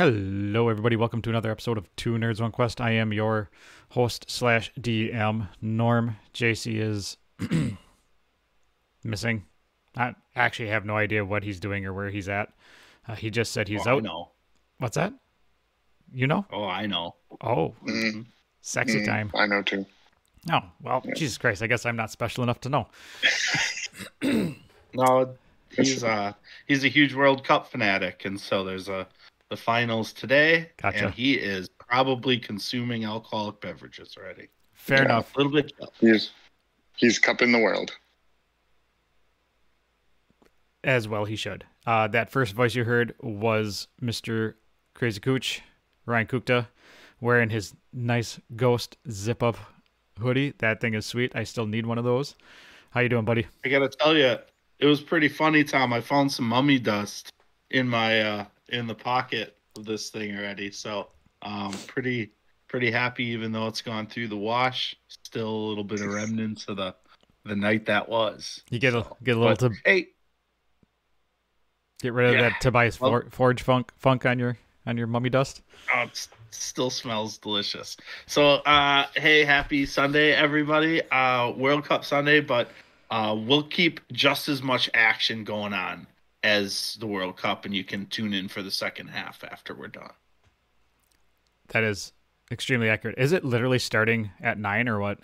Hello, everybody. Welcome to another episode of Two Nerds One Quest. I am your host slash DM, Norm. JC is missing. I actually have no idea what he's doing or where he's at. He just said he's out. I know. What's that? You know? Oh, I know. Oh, sexy time. I know too. Oh, well, yeah. Jesus Christ. I guess I'm not special enough to know. No, he's a huge World Cup fanatic, and so there's the finals today. Gotcha. And he is probably consuming alcoholic beverages already. Fair enough. A little bit. He's cupping the world. As well he should. That first voice you heard was Mr. Crazy Cooch, Ryan Kukta, wearing his nice ghost zip-up hoodie. That thing is sweet. I still need one of those. How you doing, buddy? I gotta tell you, it was pretty funny, Tom. I found some mummy dust in my in the pocket of this thing already. So pretty happy, even though it's gone through the wash. Still a little bit of remnants of the night that was. You get a little hey. Get rid of that Tobias Forge funk on your mummy dust. Oh, it still smells delicious. So, hey, happy Sunday, everybody. World Cup Sunday, but we'll keep just as much action going on as the World Cup, and you can tune in for the second half after we're done. That is extremely accurate. Is it literally starting at 9 or what?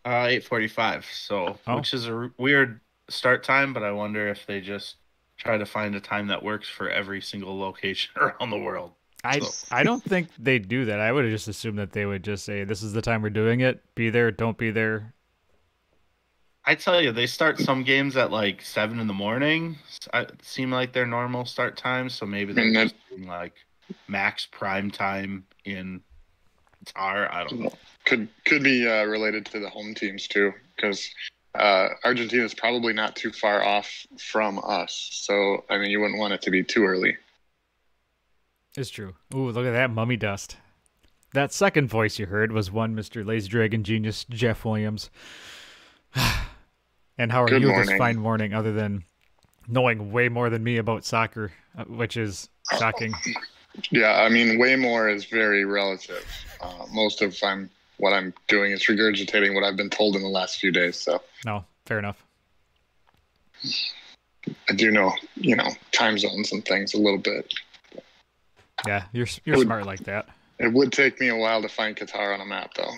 8:45. So, which is a weird start time, but I wonder if they just try to find a time that works for every single location around the world. I don't think they do that. I would have just assumed that they would just say, this is the time we're doing it. Be there, don't be there. I tell you, they start some games at like 7 in the morning. It seem like their normal start time, so maybe they're just doing like max prime time in Qatar. I don't know. Could be related to the home teams too, because Argentina is probably not too far off from us. So, I mean, you wouldn't want it to be too early. It's true. Ooh, look at that mummy dust. That second voice you heard was one Mr. Lazy Dragon Genius, Jeff Williams. And how are you this fine morning, other than knowing way more than me about soccer, which is shocking? Yeah, I mean, way more is very relative. Most of what I'm doing is regurgitating what I've been told in the last few days. So no, fair enough. I do know, time zones and things a little bit. Yeah, you're smart like that. It would take me a while to find Qatar on a map, though.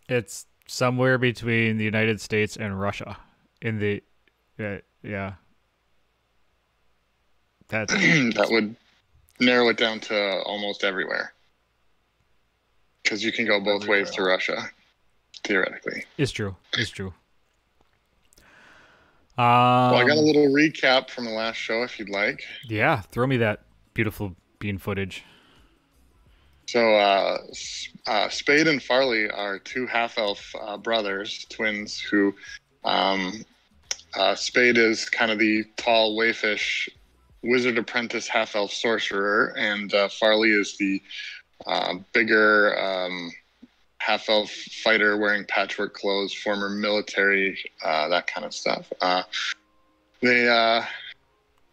It's somewhere between the United States and Russia. In the yeah. That would narrow it down to almost everywhere. Because you can go both ways to Russia, theoretically. It's true. Well, I got a little recap from the last show, if you'd like. Yeah, throw me that beautiful bean footage. So, Spade and Farley are two half-elf brothers, twins, who Spade is kind of the tall, waifish wizard apprentice half-elf sorcerer, and Farley is the bigger half-elf fighter wearing patchwork clothes, former military, that kind of stuff. They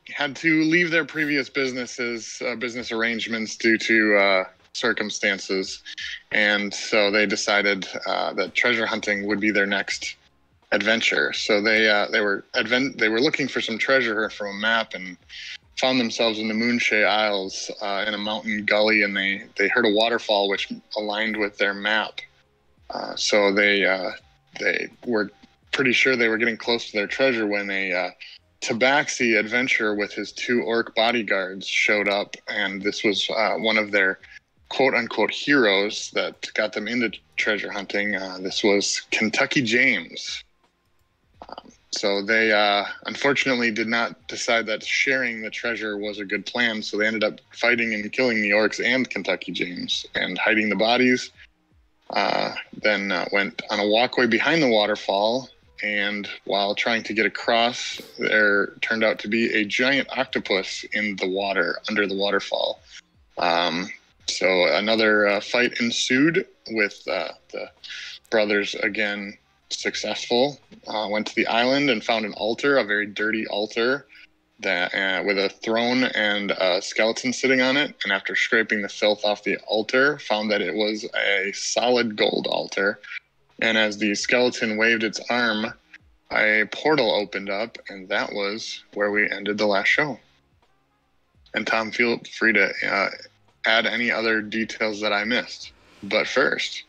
had to leave their previous business arrangements due to circumstances, and so they decided that treasure hunting would be their next adventure. So they were looking for some treasure from a map and found themselves in the Moonshay Isles in a mountain gully, and they heard a waterfall which aligned with their map. So they were pretty sure they were getting close to their treasure when a Tabaxi adventurer with his two orc bodyguards showed up, and this was one of their quote-unquote heroes that got them into treasure hunting. This was Kentucky James. So they unfortunately did not decide that sharing the treasure was a good plan, so they ended up fighting and killing the orcs and Kentucky James and hiding the bodies. Then went on a walkway behind the waterfall, and while trying to get across, there turned out to be a giant octopus in the water under the waterfall. So another fight ensued with the brothers again successful. Went to the island and found an altar, a very dirty altar, that with a throne and a skeleton sitting on it. And after scraping the filth off the altar, found that it was a solid gold altar. And as the skeleton waved its arm, a portal opened up, and that was where we ended the last show. And Tom, feel free to add any other details that I missed. But first,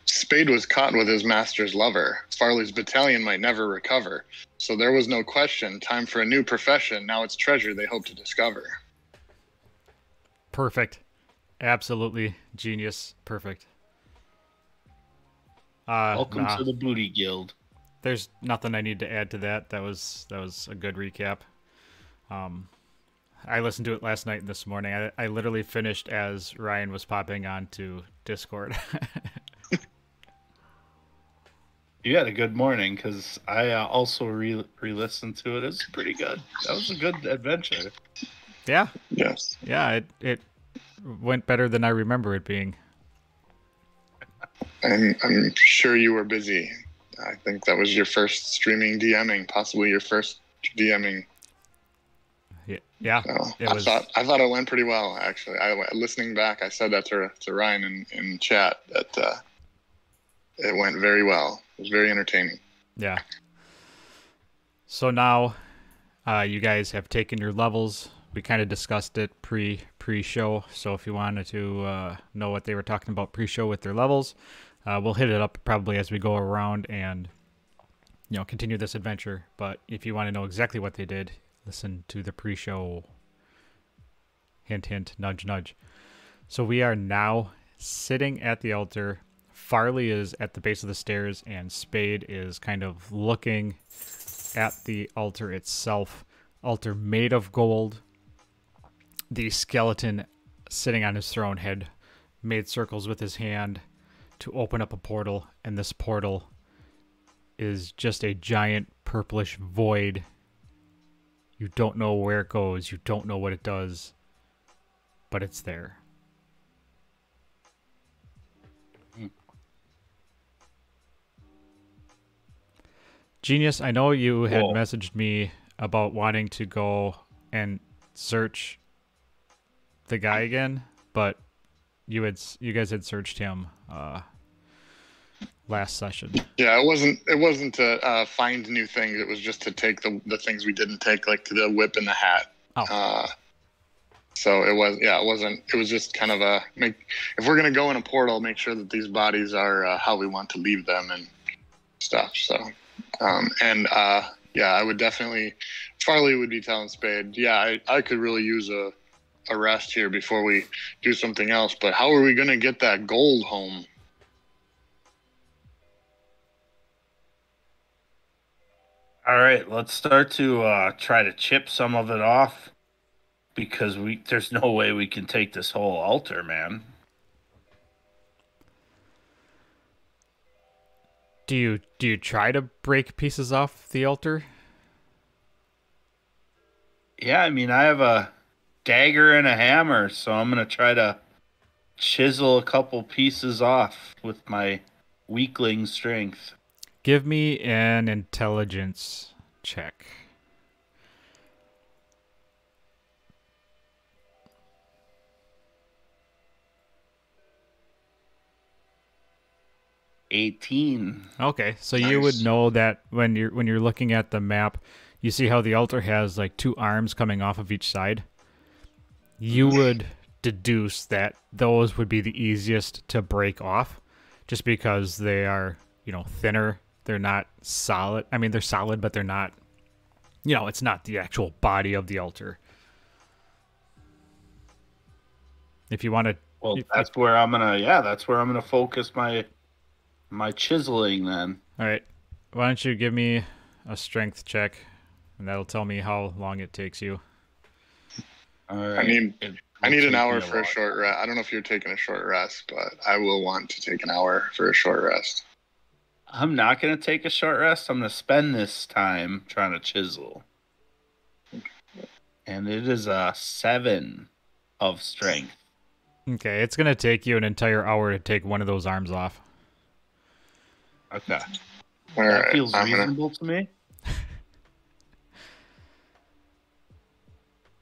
Spade was caught with his master's lover. Farley's battalion might never recover. So there was no question. Time for a new profession. Now it's treasure they hope to discover. Perfect. Absolutely genius. Perfect. Welcome to the Booty Guild. There's nothing I need to add to that. That was a good recap. I listened to it last night and this morning. I literally finished as Ryan was popping onto Discord. You had a good morning, because I also re-listened to it. It's pretty good. That was a good adventure. Yeah. Yes. Yeah, it went better than I remember it being. I'm sure you were busy. I think that was your first streaming DMing, possibly your first DMing. Yeah. So I thought it went pretty well, actually. Listening back, I said that to Ryan in chat, that it went very well. It was very entertaining. Yeah. So now you guys have taken your levels. We kind of discussed it pre-show. So if you wanted to know what they were talking about pre-show with their levels, we'll hit it up probably as we go around and continue this adventure. But if you want to know exactly what they did, listen to the pre-show. Hint, hint, nudge, nudge. So we are now sitting at the altar. Farley is at the base of the stairs, and Spade is kind of looking at the altar itself. Altar made of gold. The skeleton sitting on his throne had made circles with his hand to open up a portal, and this portal is just a giant purplish void. You don't know where it goes. You don't know what it does, but it's there. Genius, I know you had messaged me about wanting to go and search the guy again, but you guys had searched him last session. Yeah, it wasn't to find new things. It was just to take the things we didn't take, like the whip and the hat. Oh. So it wasn't. It was just kind of if we're gonna go in a portal, make sure that these bodies are how we want to leave them and stuff. So. I would definitely, Farley would be telling Spade, I could really use a rest here before we do something else, but how are we going to get that gold home? All right, let's start to try to chip some of it off, because there's no way we can take this whole altar, man. Do you try to break pieces off the altar? Yeah, I mean, I have a dagger and a hammer, so I'm going to try to chisel a couple pieces off with my weakling strength. Give me an intelligence check. $18. Okay, so Nice. You would know that when you're looking at the map, you see how the altar has like two arms coming off of each side. You would deduce that those would be the easiest to break off, just because they are thinner. They're not solid. I mean, they're solid, but they're not. It's not the actual body of the altar. If you want to, Well, that's where I'm gonna focus my chiseling then. All right. Why don't you give me a strength check, and that'll tell me how long it takes you. All right. I need an hour for a short rest. I don't know if you're taking a short rest, but I will want to take an hour for a short rest. I'm not going to take a short rest. I'm going to spend this time trying to chisel. And it is a 7 of strength. Okay, it's going to take you an entire hour to take one of those arms off. Okay. All That right, feels reasonable to me.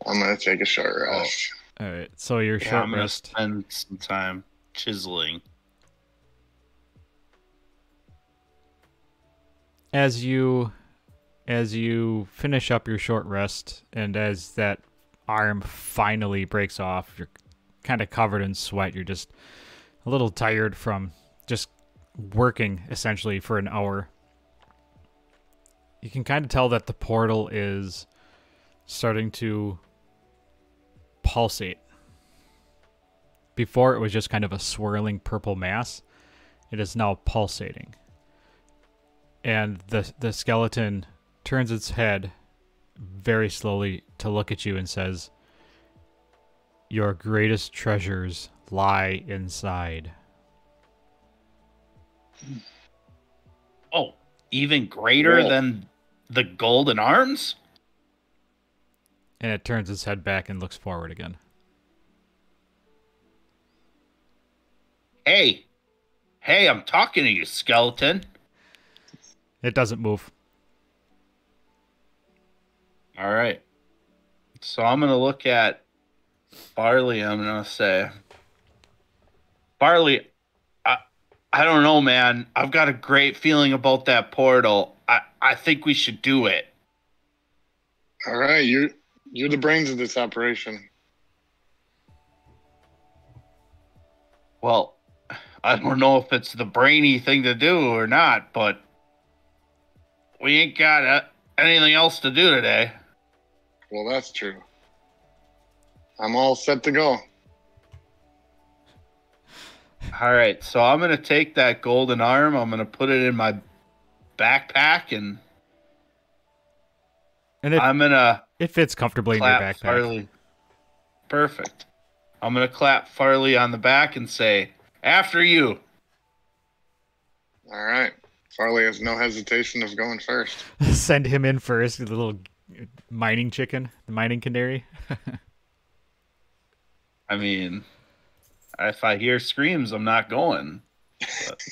I'm gonna take a short rest. All right. So your Yeah, short I'm gonna rest. spend some time chiseling. As you finish up your short rest, and as that arm finally breaks off, you're kind of covered in sweat. You're just a little tired from just working essentially for an hour. You can kind of tell that the portal is starting to pulsate. Before it was just kind of a swirling purple mass. It is now pulsating. And the skeleton turns its head very slowly to look at you and says, "Your greatest treasures lie inside." Oh, even greater than the golden arms? And it turns its head back and looks forward again. Hey, I'm talking to you, skeleton. It doesn't move. All right. So I'm going to look at Farley. I'm going to say, Farley, I don't know, man. I've got a great feeling about that portal. I think we should do it. All right, you're the brains of this operation. Well, I don't know if it's the brainy thing to do or not, but we ain't got anything else to do today. Well, that's true. I'm all set to go. All right, so I'm going to take that golden arm. I'm going to put it in my backpack, and I'm going to it fits comfortably in your clap backpack. Farley. Perfect. I'm going to clap Farley on the back and say, "After you." All right. Farley has no hesitation of going first. Send him in first, the little mining chicken, the mining canary. I mean, if I hear screams, I'm not going. But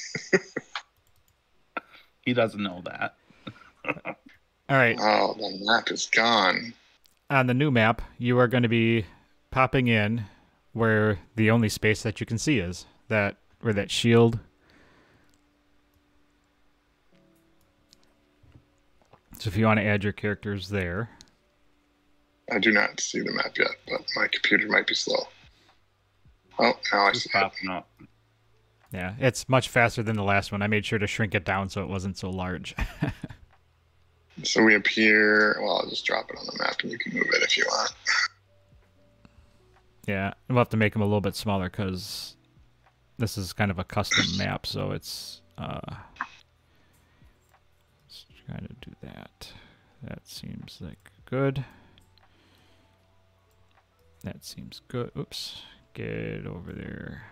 he doesn't know that. All right. Oh, the map is gone. On the new map, you are going to be popping in where the only space that you can see is that where that shield. So if you want to add your characters there. I do not see the map yet, but my computer might be slow. Oh, now I see It's it. popping up. Yeah, it's much faster than the last one. I made sure to shrink it down so it wasn't so large. So we appear. Well, I'll just drop it on the map and you can move it if you want. Yeah, we'll have to make them a little bit smaller because this is kind of a custom map, so it's let's try to do that. That seems like good. That seems good. Oops. Get over there.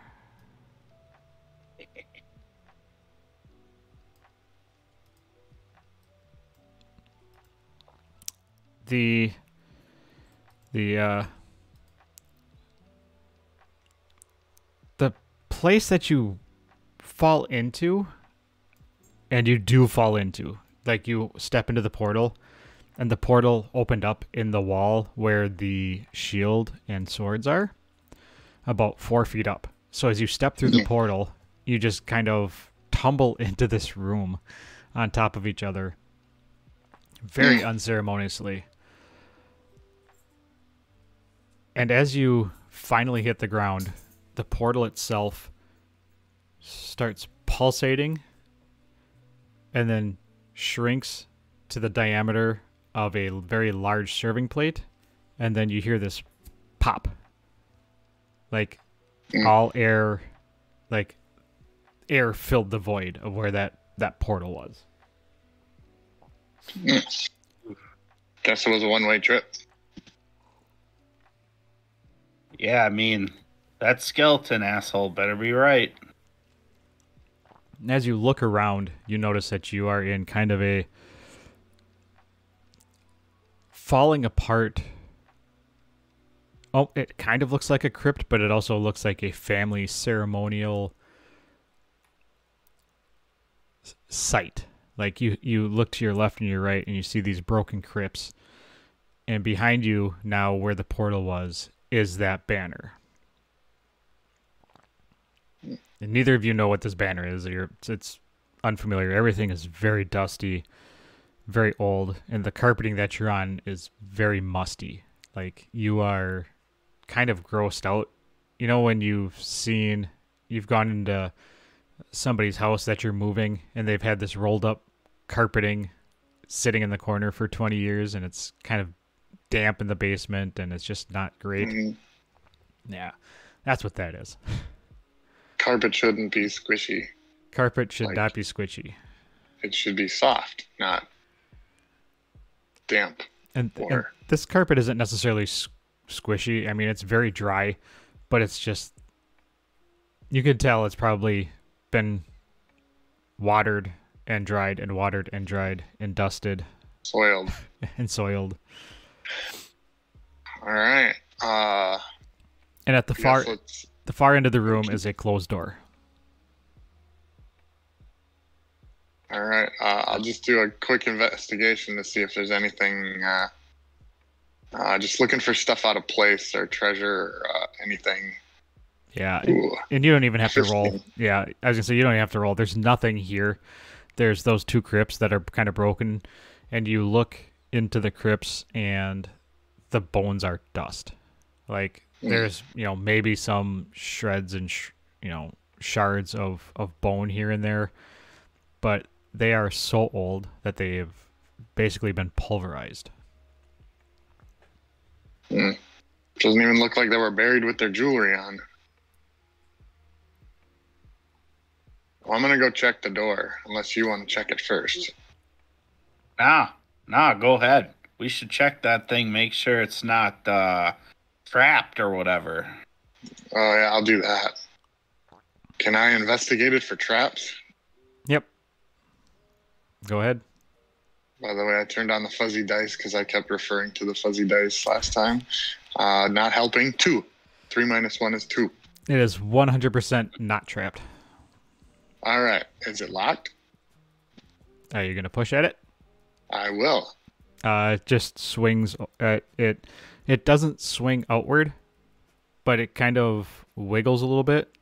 The place that you fall into, and you do fall into, like you step into the portal, and the portal opened up in the wall where the shield and swords are, about 4 feet up. So as you step through the portal, you just kind of tumble into this room on top of each other, very unceremoniously. And as you finally hit the ground, the portal itself starts pulsating and then shrinks to the diameter of a very large serving plate. And then you hear this pop. Like all air, like air filled the void of where that portal was. Guess it was a one-way trip. Yeah, I mean, that skeleton asshole better be right. As you look around, you notice that you are in kind of a falling apart. Oh, it kind of looks like a crypt, but it also looks like a family ceremonial site. Like you look to your left and your right, and you see these broken crypts, and behind you now, where the portal was, is that banner. And neither of you know what this banner is. It's unfamiliar. Everything is very dusty, very old, and the carpeting that you're on is very musty. Like, you are kind of grossed out. You know when you've gone into somebody's house that you're moving, and they've had this rolled up carpeting sitting in the corner for 20 years, and it's kind of damp in the basement, and it's just not great. Yeah, that's what that is. Carpet shouldn't be squishy. Carpet should not be squishy. It should be soft, not damp. And this carpet isn't necessarily squishy. I mean, it's very dry, but it's just, you could tell it's probably been watered and dried and watered and dried and dusted. Soiled. And soiled. All right. And at the far end of the room is a closed door. All right. I'll just do a quick investigation to see if there's anything. Just looking for stuff out of place or treasure or anything. Yeah. And you don't even have to roll. Yeah. I was going to say, you don't even have to roll. There's nothing here. There's those two crypts that are kind of broken. And you look into the crypts and the bones are dust. Like, there's, maybe some shreds and, shards of bone here and there. But they are so old that they've basically been pulverized. Doesn't even look like they were buried with their jewelry on. Well, I'm going to go check the door, unless you want to check it first. Nah, go ahead. We should check that thing, make sure it's not trapped or whatever. Oh, yeah, I'll do that. Can I investigate it for traps? Yep. Go ahead. By the way, I turned on the fuzzy dice because I kept referring to the fuzzy dice last time. Not helping. 2. 3 minus 1 is 2. It is 100% not trapped. All right. Is it locked? Are you going to push at it? I will. It just swings. It doesn't swing outward, but it kind of wiggles a little bit.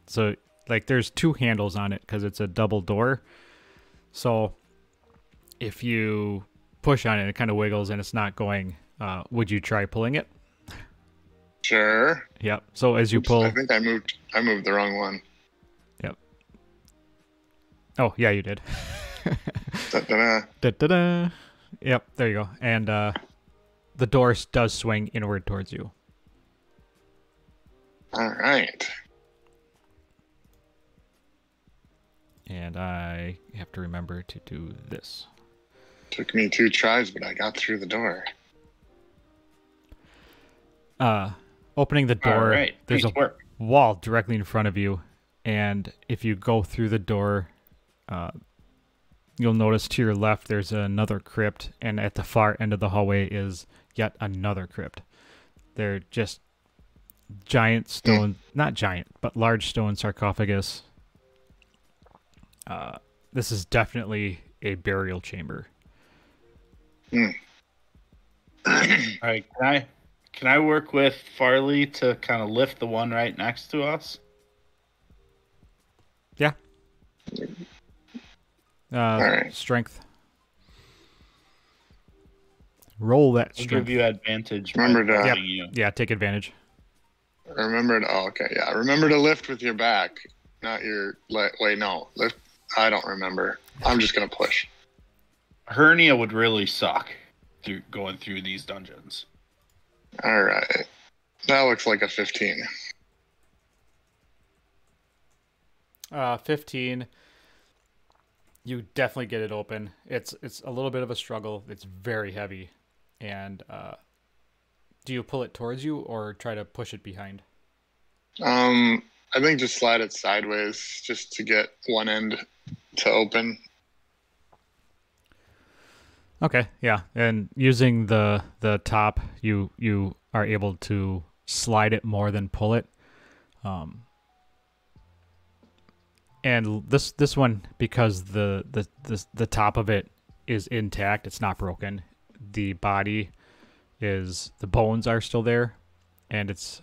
So, like, there's 2 handles on it because it's a double door. So, if you push on it, it kind of wiggles and it's not going. Would you try pulling it? Sure. Yep. So as you pull, I think I moved the wrong one. Yep. Oh yeah, you did. Da-da-da. Da-da-da. Yep. There you go. And the door does swing inward towards you. All right. And I have to remember to do this. Took me 2 tries, but I got through the door. Opening the door, right. there's Nice a work. wall directly in front of you, and if you go through the door, you'll notice to your left there's another crypt, and at the far end of the hallway is yet another crypt. They're just giant stone, not giant, but large stone sarcophagus. This is definitely a burial chamber. All right, can I work with Farley to kind of lift the one right next to us? Yeah. right. Strength. Roll that I'll strength. give you advantage. Remember to- Yep. You. Yeah, take advantage. Remember to lift with your back, not your wait, no. Lift. I don't remember. I'm just going to push. Hernia would really suck going through these dungeons. All right. That looks like a 15. 15. You definitely get it open. It's a little bit of a struggle. It's very heavy. And do you pull it towards you or try to push it behind? I think just slide it sideways just to get one end to open. Okay, yeah. And using the top, you are able to slide it more than pull it. And this one, because the top of it is intact, it's not broken. the body is, the bones are still there, and it's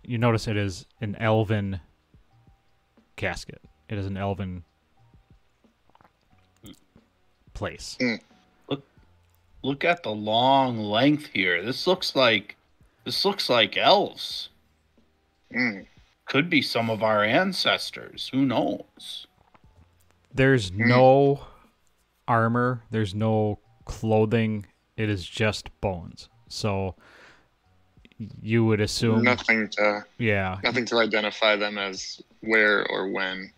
you notice it is an elven casket. It is an elven place. Look at the long length here. This looks like elves. Could be some of our ancestors. Who knows? There's no armor. There's no clothing. It is just bones. So you would assume nothing to identify them as where or when.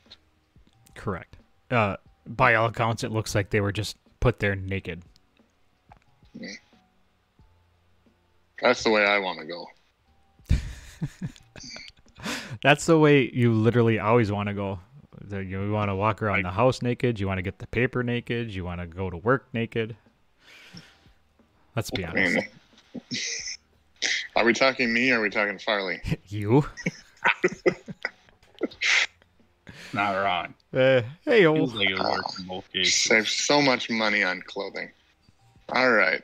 Correct. By all accounts, it looks like they were just put there naked. That's the way I want to go. That's the way you literally always want to go. You want to walk around the house naked. You want to get the paper naked. You want to go to work naked. Let's be honest. Are we talking me or are we talking Farley? You? Not wrong. Hey, Feels like it works in both cases. Save so much money on clothing. All right.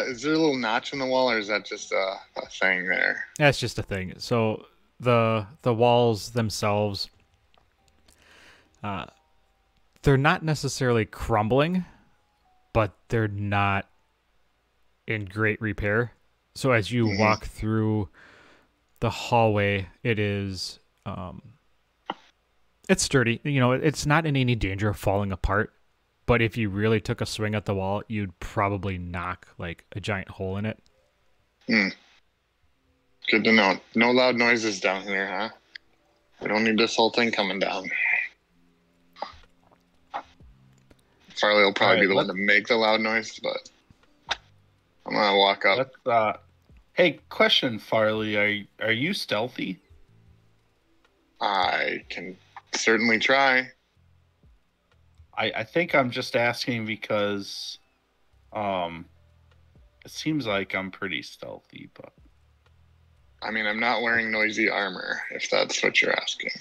Is there a little notch in the wall, or is that just a thing there? That's just a thing. So the walls themselves, they're not necessarily crumbling, but they're not in great repair. So as you walk through the hallway, it is it's sturdy. You know, it's not in any danger of falling apart. But if you really took a swing at the wall, you'd probably knock like a giant hole in it. Good to know. No loud noises down here, huh? We don't need this whole thing coming down. Farley will probably be the one to make the loud noise, but I'm gonna walk up. Hey, question, Farley. Are you stealthy? I can certainly try. I think I'm just asking because it seems like I'm pretty stealthy, but I mean, I'm not wearing noisy armor, if that's what you're asking.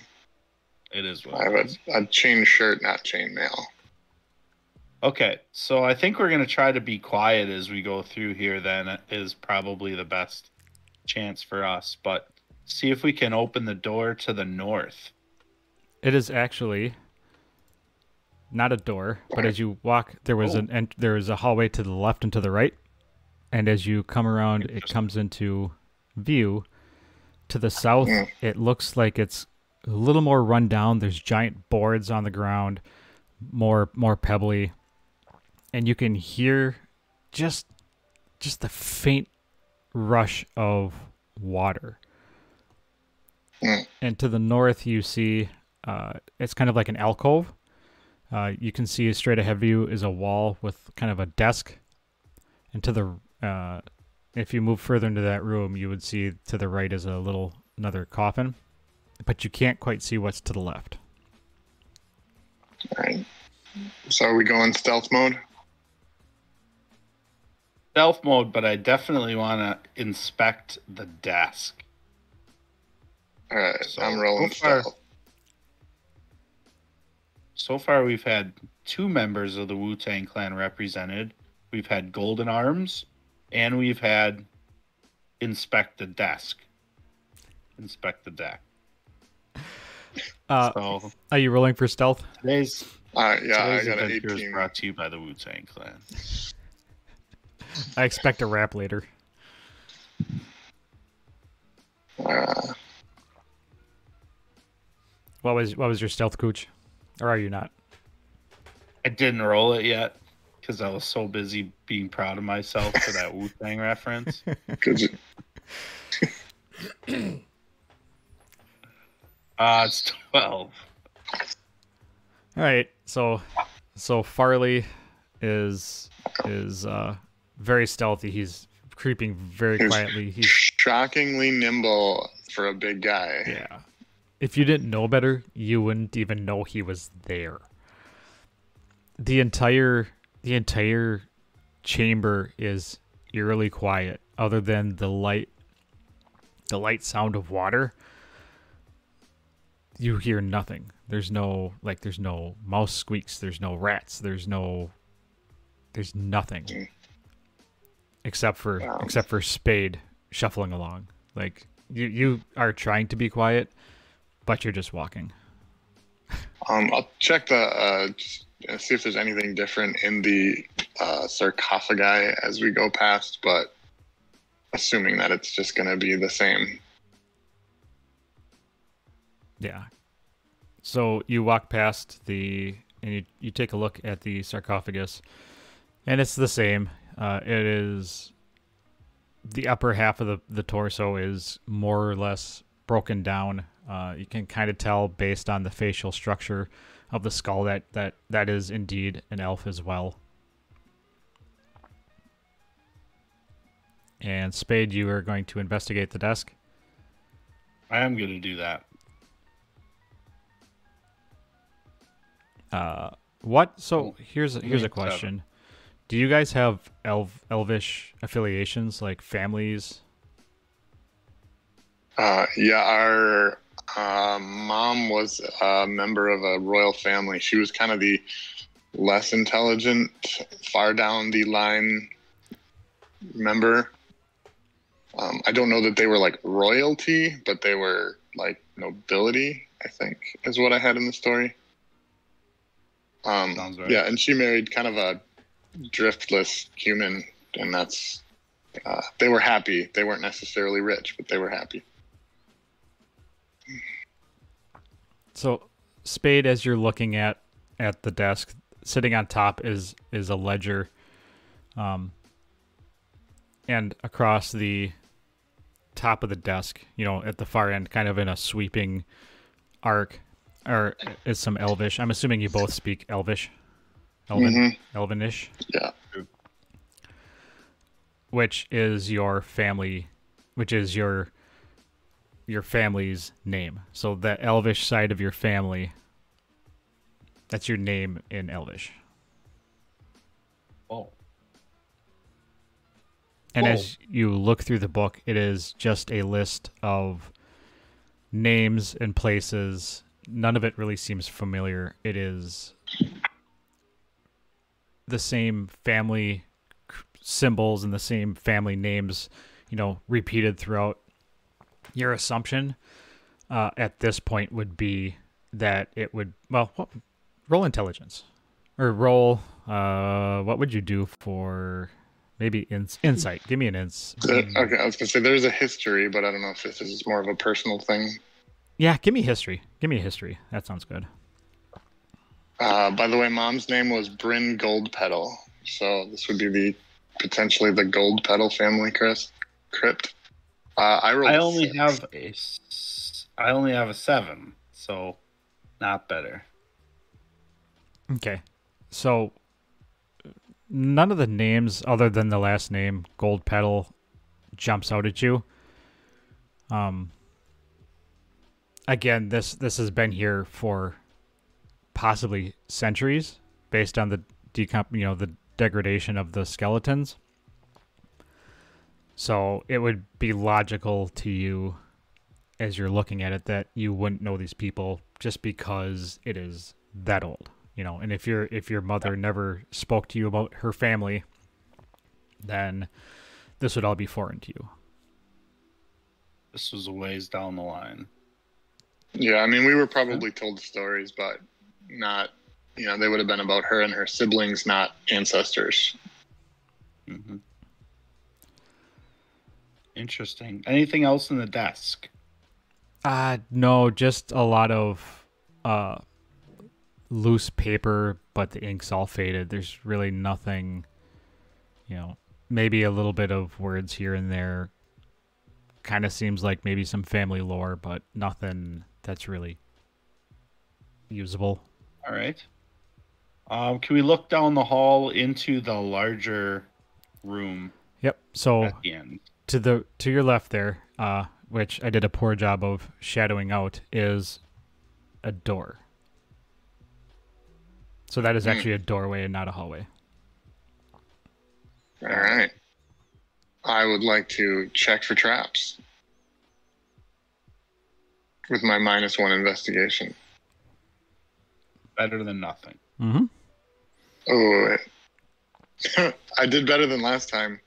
It is what I have a chain shirt, not chainmail. Okay, so I think we're going to try to be quiet as we go through here, then is probably the best chance for us. But see if we can open the door to the north. It is actually not a door, but as you walk, there was there is a hallway to the left and to the right, and as you come around, it comes into view. To the south, it looks like it's a little more run down. There's giant boards on the ground, more pebbly, and you can hear just the faint rush of water. And to the north, you see it's kind of like an alcove. You can see straight ahead of you is a wall with kind of a desk. And to the if you move further into that room, you would see to the right is another coffin. But you can't quite see what's to the left. All right. So are we going stealth mode? Stealth mode, but I definitely want to inspect the desk. All right, So, I'm rolling stealth. So far, we've had 2 members of the Wu-Tang Clan represented. We've had Golden Arms, and we've had Inspect the Desk. Inspect the deck. So, are you rolling for stealth? today's I got an adventure is 18. brought to you by the Wu-Tang Clan. I expect a rap later. What was your stealth, Cooch? Or are you not? I didn't roll it yet because I was so busy being proud of myself for that Wu-Tang reference. It's 12. All right, so Farley is very stealthy. He's creeping very quietly. He's shockingly nimble for a big guy. Yeah. If you didn't know better, you wouldn't even know he was there. The entire chamber is eerily quiet, other than the light sound of water. You hear nothing. There's no mouse squeaks. There's no rats. There's nothing. except for Spade shuffling along. Like you are trying to be quiet, but you're just walking. I'll check see if there's anything different in the sarcophagi as we go past, but assuming that it's just going to be the same. Yeah. So you walk past and you take a look at the sarcophagus, and it's the same. It is the upper half of the torso is more or less broken down. You can kind of tell based on the facial structure of the skull that is indeed an elf as well. And Spade, you are going to investigate the desk. I am going to do that. What? So here's a question. Do you guys have elvish affiliations, like families? Yeah, our mom was a member of a royal family. She was kind of the less intelligent, far down the line member. I don't know that they were like royalty, but they were like nobility, I think, is what I had in the story. Sounds right. Yeah, and she married kind of a driftless human, and that's they were happy. They weren't necessarily rich, but they were happy. So, Spade, as you're looking at the desk, sitting on top is a ledger, and across the top of the desk, at the far end, kind of in a sweeping arc, is some Elvish. I'm assuming you both speak Elvish, Elvinish. Yeah. Which is your family, which is your family's name. So the Elvish side of your family, that's your name in Elvish. Oh. And as you look through the book, it is just a list of names and places. None of it really seems familiar. It is the same family symbols and the same family names, repeated throughout. Your assumption at this point would be that it would, roll intelligence. Or roll, what would you do for maybe insight? Give me an Okay, I was going to say there's a history, but I don't know if this is more of a personal thing. Yeah, give me history. That sounds good. By the way, Mom's name was Bryn Goldpetal, so this would be potentially the Goldpetal family crypt. I only have a 7, so not better. Okay, so none of the names other than the last name Goldpetal jumps out at you. Again, this has been here for possibly centuries, based on the the degradation of the skeletons. So it would be logical to you, as you're looking at it, that you wouldn't know these people just because it is that old. And if your mother never spoke to you about her family, then this would all be foreign to you. This was a ways down the line. Yeah, I mean, we were probably told stories, but not, they would have been about her and her siblings, not ancestors. Mm-hmm. Interesting. Anything else in the desk? No, just a lot of loose paper, but the ink's all faded. There's really nothing, maybe a little bit of words here and there. Kind of seems like maybe some family lore, but nothing that's really usable. All right. Can we look down the hall into the larger room? Yep. So at the end, to your left there, which I did a poor job of shadowing out, is a door. So that is actually a doorway and not a hallway. All right. I would like to check for traps with my -1 investigation. Better than nothing. Mm-hmm. Oh, I did better than last time.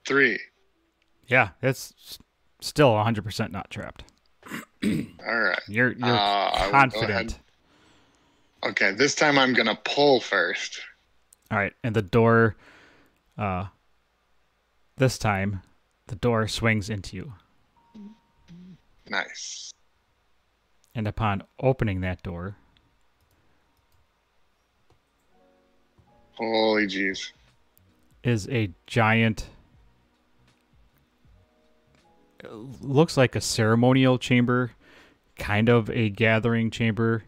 3. Yeah, it's still 100% not trapped. All right. You're I will go confident. ahead. Okay, this time I'm gonna pull first. All right, and the door. This time, the door swings into you, Nice. and upon opening that door, Holy jeez. is a giant. Looks like a ceremonial chamber, kind of a gathering chamber.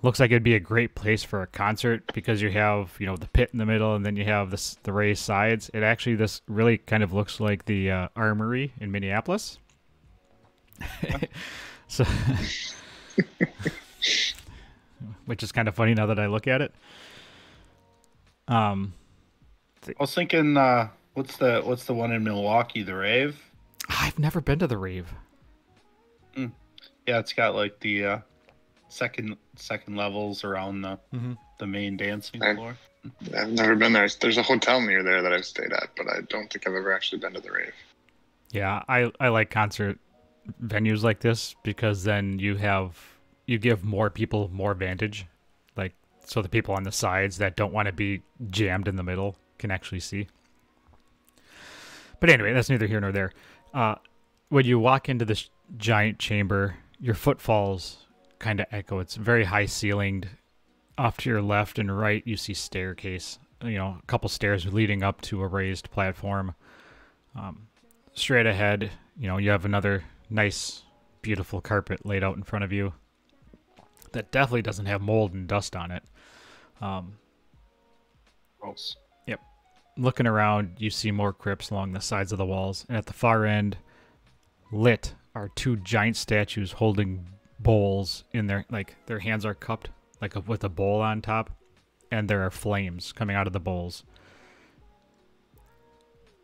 Looks like it'd be a great place for a concert because you have, the pit in the middle and then you have the raised sides. This really kind of looks like the armory in Minneapolis. So, which is kind of funny now that I look at it. I was thinking, what's the one in Milwaukee? The Rave. I've never been to the Rave. Yeah, it's got like the second levels around the main dancing floor. I've never been there. There's a hotel near there that I've stayed at, but I don't think I've ever actually been to the Rave. Yeah, I like concert venues like this because then you give more people more vantage, like so the people on the sides that don't want to be jammed in the middle can actually see. But anyway, that's neither here nor there. When you walk into this giant chamber, your footfalls kind of echo. It's very high ceilinged. Off to your left and right, you see staircase. A couple stairs leading up to a raised platform. Straight ahead, you have another nice, beautiful carpet laid out in front of you. That definitely doesn't have mold and dust on it. Gross. Yep. Looking around, you see more crypts along the sides of the walls, and at the far end, lit are 2 giant statues holding bowls in their hands are cupped with a bowl on top, and there are flames coming out of the bowls.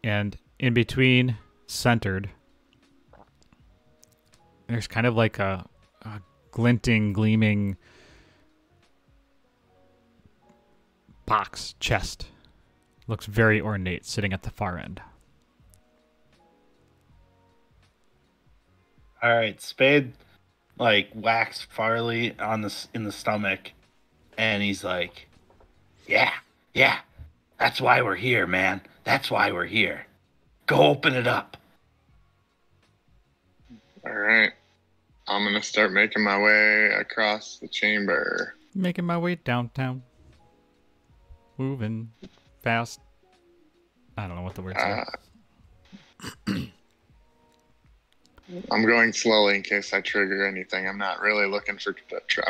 And in between, centered, there's kind of like a gleaming chest. Looks very ornate, sitting at the far end. All right, Spade whacks Farley in the stomach, and he's like, yeah, that's why we're here, man. That's why we're here. Go open it up. All right. I'm going to start making my way across the chamber. Making my way downtown. Moving fast. I don't know what the words are. I'm going slowly in case I trigger anything. I'm not really looking for...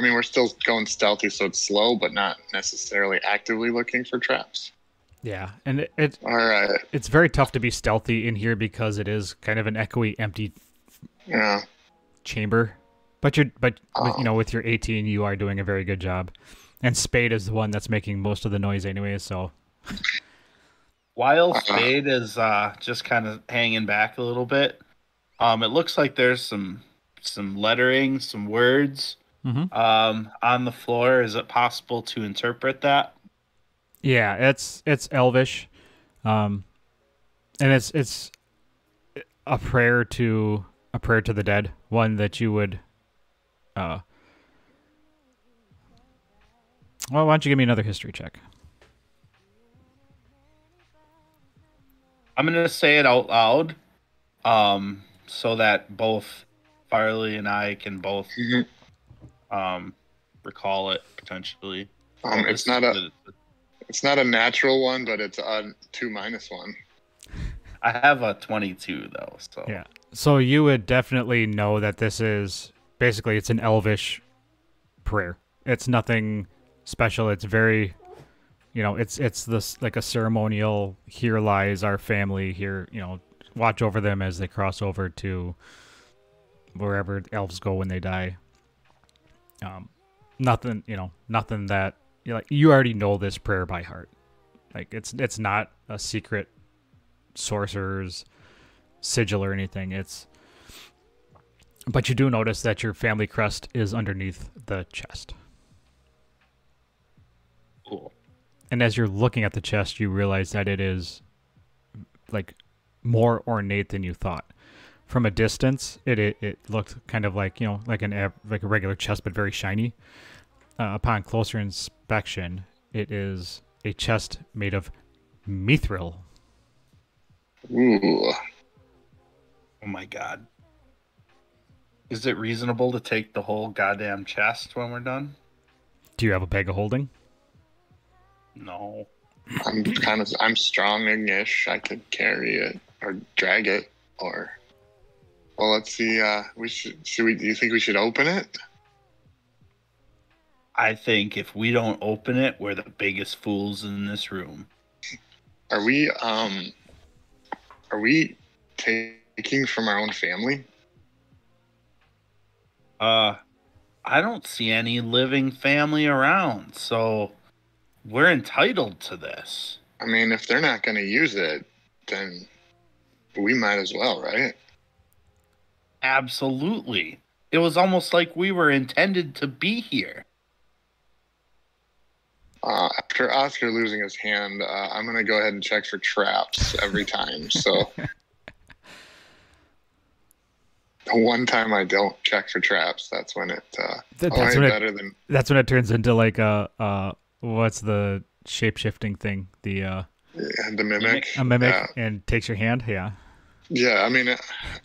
we're still going stealthy, so it's slow, but not necessarily actively looking for traps. Yeah, and all right. It's very tough to be stealthy in here because it is kind of an echoey, empty chamber. But with your 18, you are doing a very good job. And Spade is the one that's making most of the noise anyway, so... While Spade is just kind of hanging back a little bit, it looks like there's some lettering, some words on the floor. Is it possible to interpret that? Yeah, it's Elvish, and it's a prayer to the dead. One that you would. Well, why don't you give me another history check? I'm gonna say it out loud, so that both Farley and I can both recall it potentially. It's not a natural one, but it's a 2-1. I have a 22 though, so yeah. So you would definitely know that this is basically it's an Elvish prayer. It's nothing special. It's very, it's this like a ceremonial. Here lies our family. Here, watch over them as they cross over to wherever elves go when they die. Nothing that you already know this prayer by heart. Like it's not a secret sorcerer's sigil or anything. But you do notice that your family crest is underneath the chest. Cool. And as you're looking at the chest, you realize that it is like more ornate than you thought. From a distance, it looked kind of like, like like a regular chest, but very shiny. Upon closer inspection, it is a chest made of mithril. Ooh. Oh my god. Is it reasonable to take the whole goddamn chest when we're done? Do you have a bag of holding? No. I'm strong-ish. I could carry it or drag it or. Well, let's see. Do you think we should open it? I think if we don't open it, we're the biggest fools in this room. Are we taking from our own family? I don't see any living family around, so we're entitled to this. I mean, if they're not going to use it, then we might as well, right? Absolutely. It was almost like we were intended to be here. After Oscar losing his hand, I'm going to go ahead and check for traps every time. So the one time I don't check for traps, that's when it. That's when it turns into like what's the shape shifting thing? The mimic. A mimic, and takes your hand. Yeah. Yeah, I mean,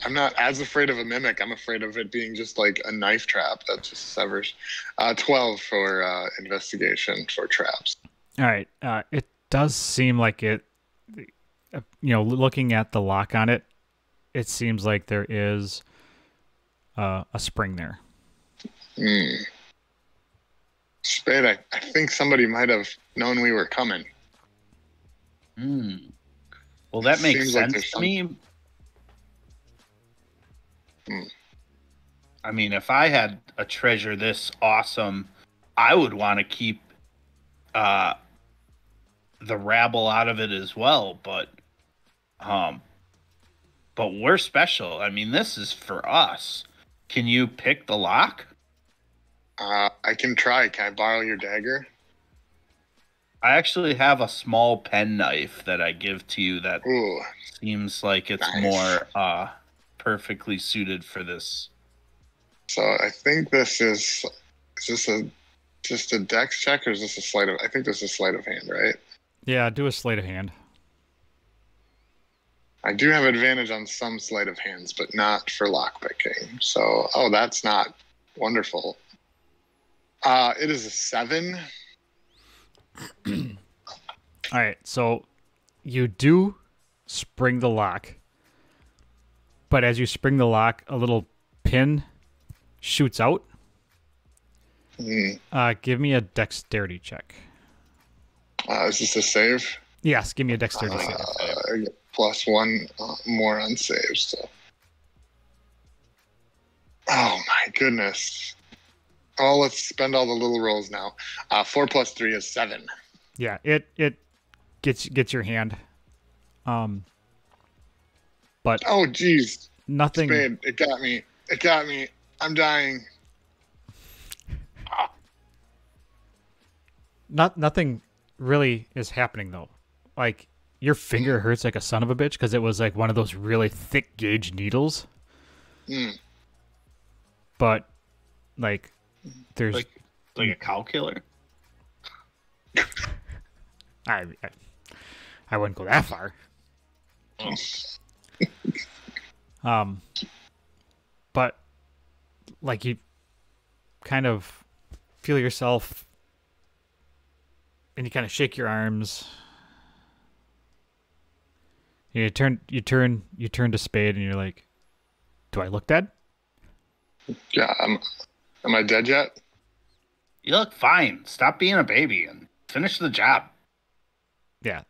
I'm not as afraid of a mimic. I'm afraid of it being just like a knife trap that just severs. 12 for investigation for traps. All right. It does seem like it, looking at the lock on it, it seems like there is a spring there. Spade, I think somebody might have known we were coming. Well, that makes sense to me. I mean, if I had a treasure this awesome, I would want to keep the rabble out of it as well. But we're special. I mean, this is for us. Can you pick the lock? I can try. Can I borrow your dagger? I actually have a small penknife that I give to you that seems like it's more perfectly suited for this. So I think this is this just a dex check, or is this a sleight of? I think this is sleight of hand, right? Yeah, do a sleight of hand. I do have advantage on some sleight of hands, but not for lockpicking. So, that's not wonderful. It is a 7. All right, so you do spring the lock, but as you spring the lock, a little pin shoots out. Give me a dexterity check. Is this a save? Yes, give me a dexterity save. I get +1 more on saves. So. Oh my goodness. Oh, let's spend all the little rolls now. 4 + 3 is 7. Yeah, it gets your hand. But oh geez, nothing. Spade, it got me. It got me. I'm dying. Nothing really is happening though. Like your finger hurts like a son of a bitch because it was like one of those really thick gauge needles. But like there's like a cow killer. I wouldn't go that far. But like you kind of feel yourself and you kind of shake your arms. You turn to Spade and you're like, "Do I look dead?" Yeah, am I dead yet? You look fine. Stop being a baby and finish the job. Yeah,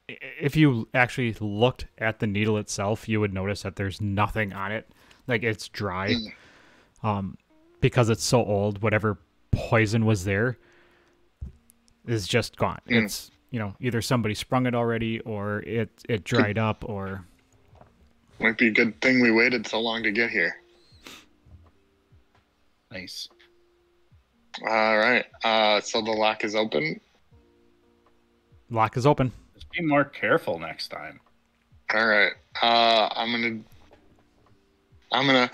if you actually looked at the needle itself, you would notice that there's nothing on it. Like it's dry. Because it's so old, whatever poison was there is just gone. It's, either somebody sprung it already or it dried up or might be a good thing we waited so long to get here. Nice. All right. So the lock is open. Lock is open. Just Be more careful next time. All right. I'm gonna,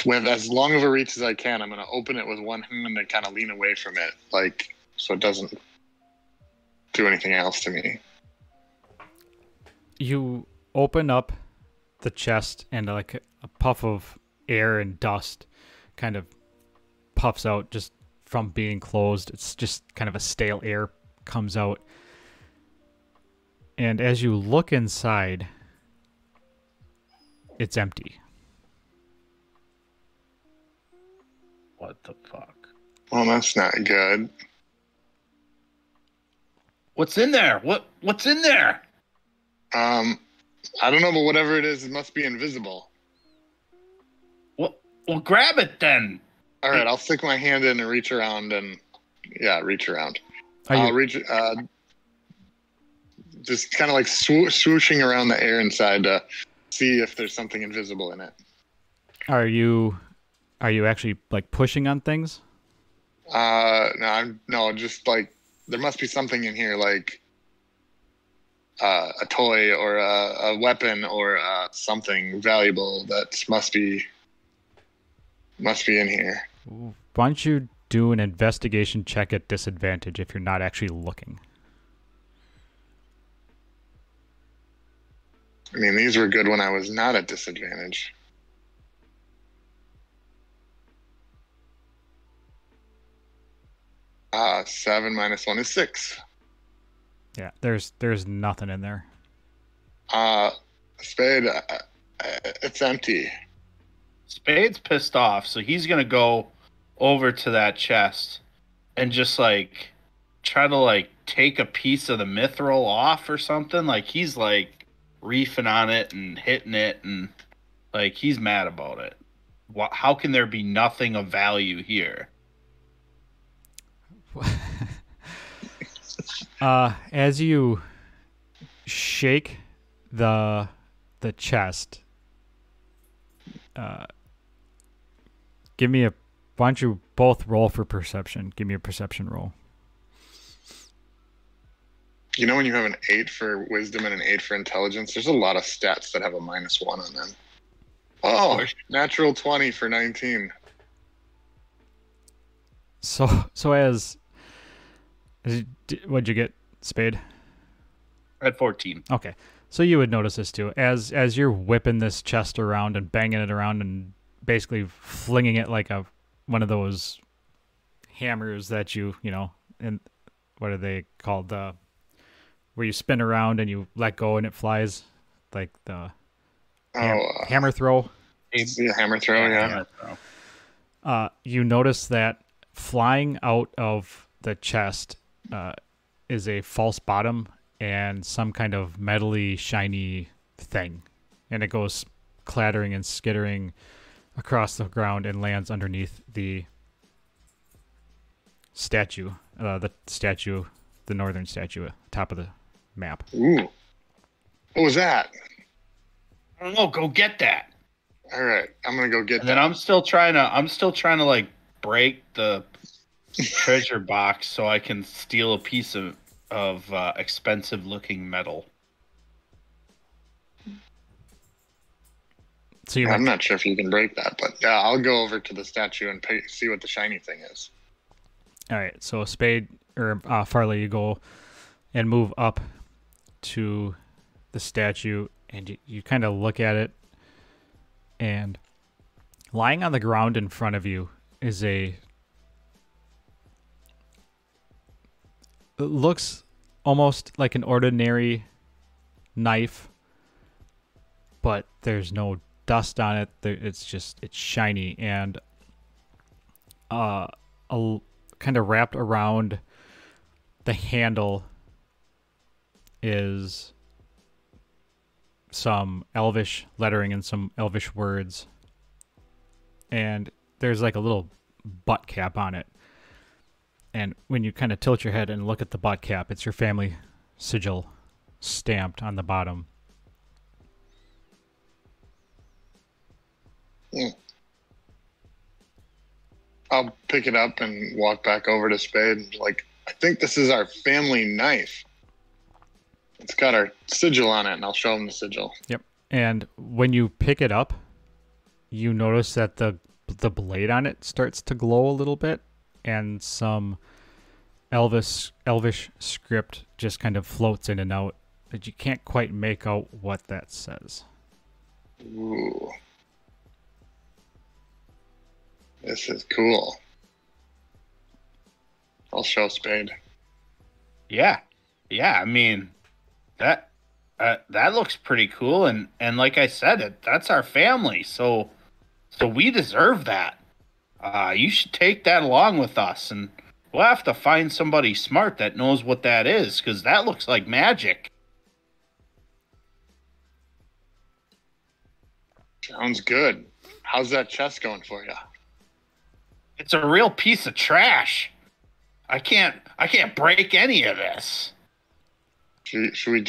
with as long of a reach as I can, I'm gonna open it with one hand and kind of lean away from it, like so it doesn't do anything else to me. You open up the chest, and like a puff of air and dust kind of puffs out just from being closed. It's just kind of a stale air comes out. And as you look inside, it's empty. What the fuck? Well, that's not good. What's in there? What's in there? I don't know, but whatever it is, it must be invisible. Well, grab it then. All right, I'll stick my hand in and reach around and reach around. Are I'll you, reach, just kind of like swooshing around the air inside to see if there's something invisible in it. are you actually like pushing on things? No, just like there must be something in here, like a toy or a weapon or something valuable that must be in here. Why don't you do an investigation check at disadvantage if you're not actually looking? I mean, these were good when I was not at disadvantage. Seven minus one is 6. Yeah, there's nothing in there. Spade, it's empty. Spade's pissed off, so he's gonna go over to that chest and just like try to like take a piece of the mithril off or something. Like he's like reefing on it and hitting it, and like he's mad about it. How can there be nothing of value here? As you shake the chest, give me why don't you both roll for perception? Give me a perception roll. You know when you have an 8 for wisdom and an 8 for intelligence, there's a lot of stats that have a -1 on them. Oh, natural 20 for 19. So what'd you get, Spade? At 14. Okay. So you would notice this too. As you're whipping this chest around and banging it around and basically flinging it like one of those hammers that you know, and what are they called? Where you spin around and you let go and it flies, like the hammer throw. Yeah, hammer throw, yeah. You notice that flying out of the chest is a false bottom and some kind of metally shiny thing, and it goes clattering and skittering across the ground and lands underneath the statue, the northern statue, top of the map. Ooh, what was that? I don't know. Go get that. All right, I'm gonna go get And that. then I'm still trying to like break the treasure box so I can steal a piece of expensive looking metal. So I'm not sure if you can break that, but yeah, I'll go over to the statue and see what the shiny thing is. All right, so Spade or Farley, you go and move up to the statue, and you kind of look at it, and lying on the ground in front of you is it looks almost like an ordinary knife, but there's no dust on it. It's shiny, and kind of wrapped around the handle is some elvish lettering and some elvish words, and there's like a little butt cap on it. And when you kind of tilt your head and look at the butt cap, it's your family sigil stamped on the bottom. I'll pick it up and walk back over to Spade and be like, I think this is our family knife. It's got our sigil on it, and I'll show him the sigil. Yep. And when you pick it up, you notice that the blade on it starts to glow a little bit, and some elvish script just kind of floats in and out, but you can't quite make out what that says. Ooh. This is cool. I'll show Spade. Yeah. I mean, that looks pretty cool, and like I said, that's our family, so we deserve that. You should take that along with us, and we'll have to find somebody smart that knows what that is, because that looks like magic. Sounds good. How's that chest going for you? It's a real piece of trash. I can't break any of this. Should we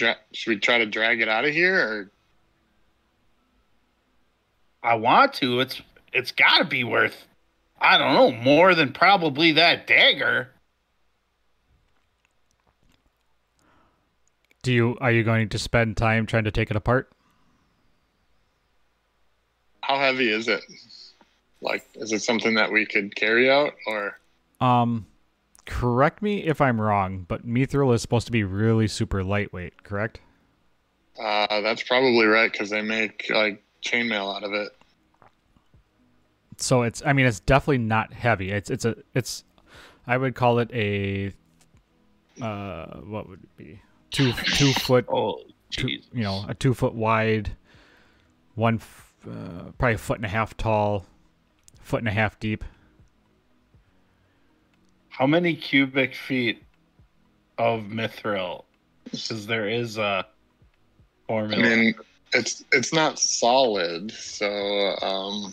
try to drag it out of here, or? I want to. It's got to be worth, I don't know, more than probably that dagger. Are you going to spend time trying to take it apart? How heavy is it? Like, is it something that we could carry out, or? Correct me if I'm wrong, but mithril is supposed to be really super lightweight, correct? That's probably right, because they make like chainmail out of it. So it's definitely not heavy. It's I would call it a what would it be? 2 foot. Oh, a 2 foot wide, probably a foot and a half tall, foot and a half deep. How many cubic feet of mithril? Because there is a formula. I mean, it's not solid, so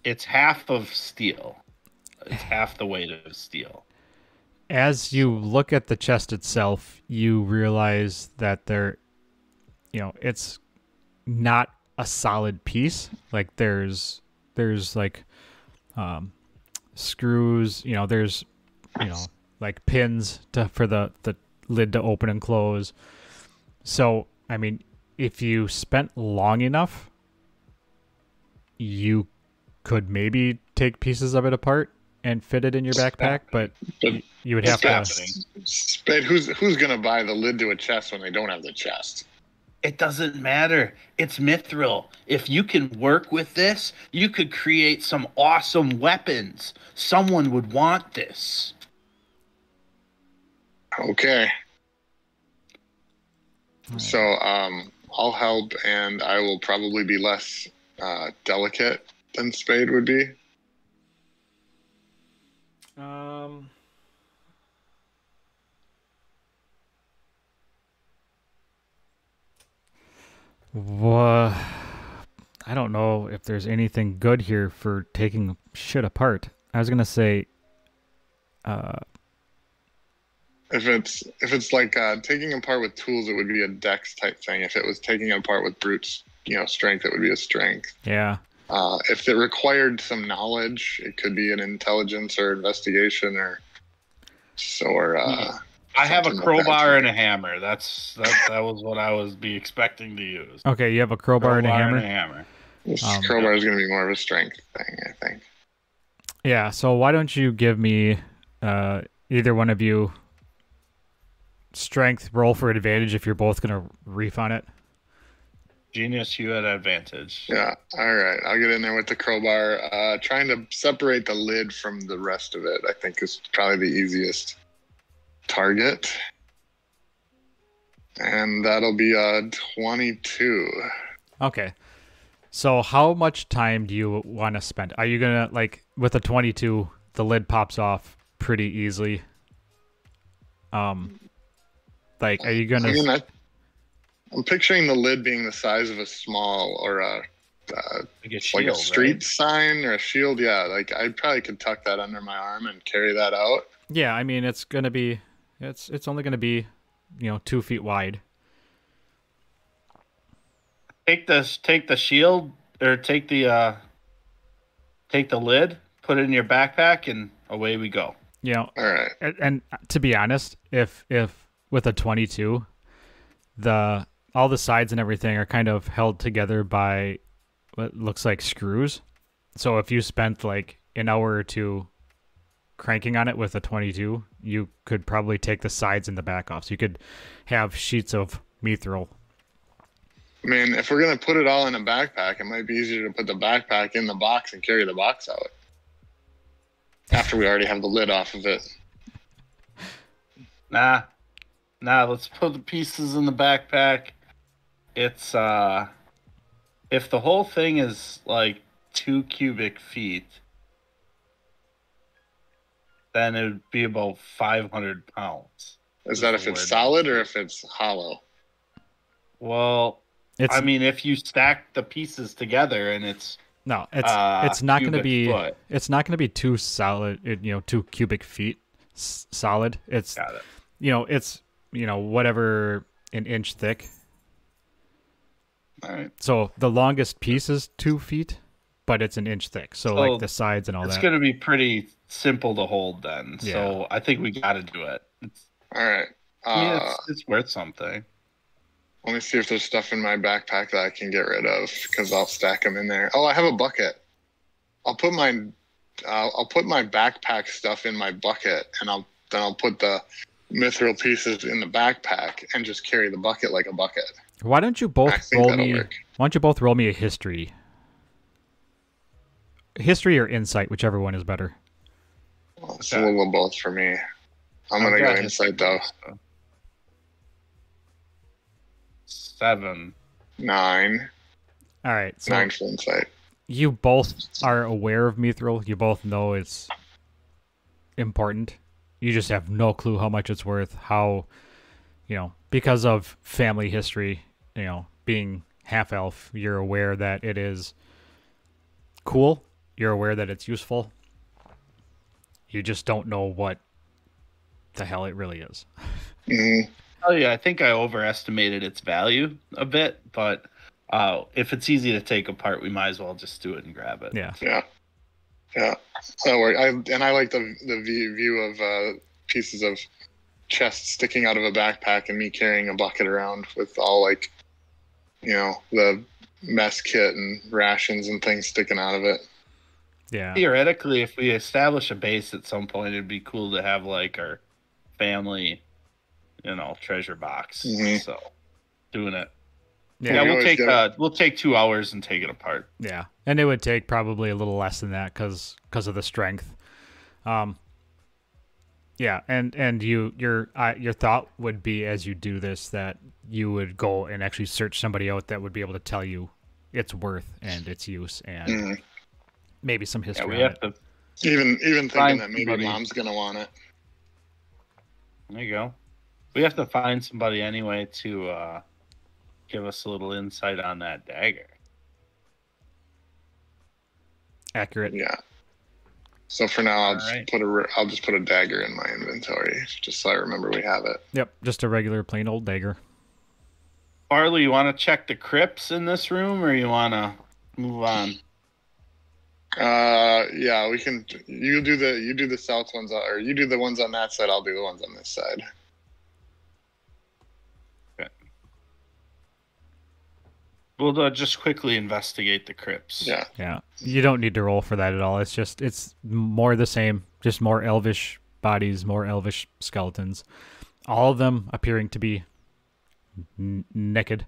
it's half of steel. It's half the weight of steel. As you look at the chest itself, you realize that it's not a solid piece. Like there's like screws, there's like pins for the lid to open and close. So I mean, if you spent long enough, you could maybe take pieces of it apart and fit it in your backpack, but you would have to. Spade, who's gonna buy the lid to a chest when they don't have the chest? It doesn't matter. It's mithril. If you can work with this, you could create some awesome weapons. Someone would want this. Okay. So I'll help, and I will probably be less delicate than Spade would be. Well, I don't know if there's anything good here for taking shit apart. I was gonna say, if it's like taking apart with tools, it would be a dex type thing. If it was taking apart with brute, strength, it would be a strength. Yeah. If it required some knowledge, it could be an intelligence or investigation or. I have a crowbar and a hammer. That was what I was expecting to use. Okay, you have a crowbar and a hammer. This crowbar is going to be more of a strength thing, I think. Yeah. So why don't you give me either one of you strength roll for advantage if you're both going to reef on it. Genius, you had advantage. Yeah. All right. I'll get in there with the crowbar. Trying to separate the lid from the rest of it, I think, is probably the easiest target. And that'll be 22. Okay. So how much time do you want to spend? Are you going to, with a 22, the lid pops off pretty easily? Are you going to... I'm picturing the lid being the size of a small or a shield, a street sign or a shield. Yeah, I probably could tuck that under my arm and carry that out. Yeah, I mean it's only gonna be 2 feet wide. Take the shield or take the lid, put it in your backpack, and away we go. All right. And to be honest, if with a 22, all the sides and everything are kind of held together by what looks like screws. So if you spent like an hour or two cranking on it with a 22, you could probably take the sides and the back off. So you could have sheets of mithril. I mean, if we're going to put it all in a backpack, it might be easier to put the backpack in the box and carry the box out after we already have the lid off of it. Nah, let's put the pieces in the backpack. It's, if the whole thing is like 2 cubic feet, then it would be about 500 pounds. Is that if it's solid or if it's hollow? Well, I mean, if you stack the pieces together and it's it's not going to be it's not going to be too solid, 2 cubic feet solid. It's it's whatever an inch thick. All right. So the longest piece is 2 feet, but it's an inch thick. So like the sides and all it's that. It's going to be pretty simple to hold then. Yeah. So I think we got to do it. All right. I mean, it's worth something. Let me see if there's stuff in my backpack that I can get rid of, because I'll stack them in there. Oh, I have a bucket. I'll put my backpack stuff in my bucket, and I'll put the mithril pieces in the backpack and just carry the bucket like a bucket. Why don't you both roll me? Why don't you both roll me a history or insight, whichever one is better. Well, it's a little of both for me. I'm gonna go insight though. 7. 9. All right, so 9 for insight. You both are aware of mithril. You both know it's important. You just have no clue how much it's worth. How, because of family history, being half elf, you're aware that it is cool. You're aware that it's useful. You just don't know what the hell it really is. Mm-hmm. Oh yeah, I think I overestimated its value a bit, but if it's easy to take apart, we might as well just do it and grab it. Yeah. That'll work. I like the view of pieces of chest sticking out of a backpack and me carrying a bucket around with all the mess kit and rations and things sticking out of it. Yeah. Theoretically, if we establish a base at some point, it'd be cool to have like our family, treasure box. Mm-hmm. So doing it. Yeah, we'll take 2 hours and take it apart. Yeah, and it would take probably a little less than that because of the strength. Yeah, and your thought would be as you do this that you would go and actually search somebody out that would be able to tell you its worth and its use and maybe some history. Yeah, we have to even thinking that maybe Mom's gonna want it. There you go. We have to find somebody anyway to give us a little insight on that dagger. Accurate. Yeah. So for now, I'll just put a dagger in my inventory, just so I remember we have it. Yep, just a regular plain old dagger. Farley, you want to check the crypts in this room, or you want to move on? Yeah, we can. You do the south ones, or you do the ones on that side. I'll do the ones on this side. Okay. We'll just quickly investigate the crypts. Yeah. Yeah. You don't need to roll for that at all. It's more the same. Just more elvish bodies, more elvish skeletons. All of them appearing to be naked.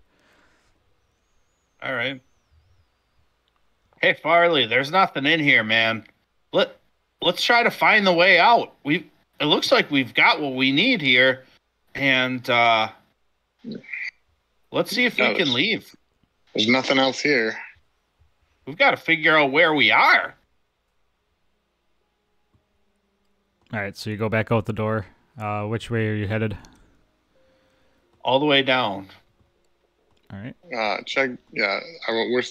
All right. Hey Farley, there's nothing in here, man. Let's try to find the way out. It looks like we've got what we need here, and let's see if we can leave. There's nothing else here. We've got to figure out where we are. All right, so you go back out the door. Which way are you headed? All the way down. All right. Check. Yeah, we're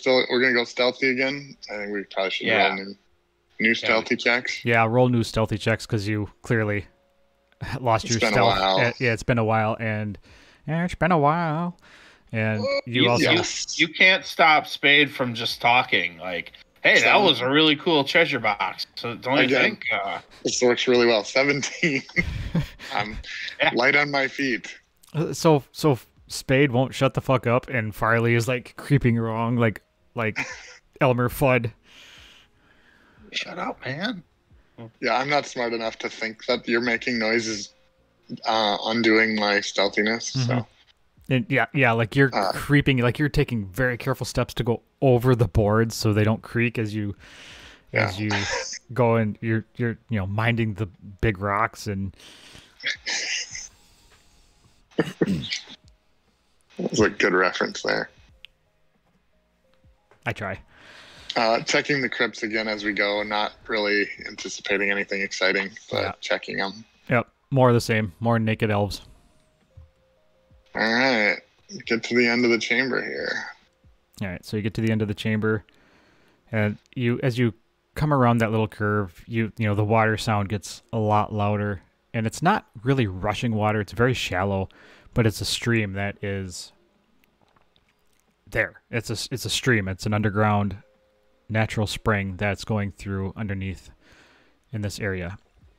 gonna go stealthy again. I think we probably should roll new stealthy checks. Yeah, roll new stealthy checks because you clearly lost your stealth. It's been a while. Yeah, it's been a while, and it's been a while. And you can't stop Spade from just talking. Like, hey, that was a really cool treasure box. So don't you think? This works really well. 17. I'm light on my feet. So Spade won't shut the fuck up, and Farley is like creeping wrong, like Elmer Fudd. Shut up, man. Yeah, I'm not smart enough to think that you're making noises undoing my stealthiness. So And yeah, like you're creeping, like you're taking very careful steps to go over the boards so they don't creak as you go, and you're minding the big rocks and. That was a good reference there. I try. Checking the crypts again as we go, not really anticipating anything exciting, but checking them. Yep, more of the same, more naked elves. All right, get to the end of the chamber here. All right, so you get to the end of the chamber, and as you come around that little curve, you know the water sound gets a lot louder, and it's not really rushing water; it's very shallow, but it's a stream that is there. It's a stream. It's an underground natural spring that's going through underneath in this area.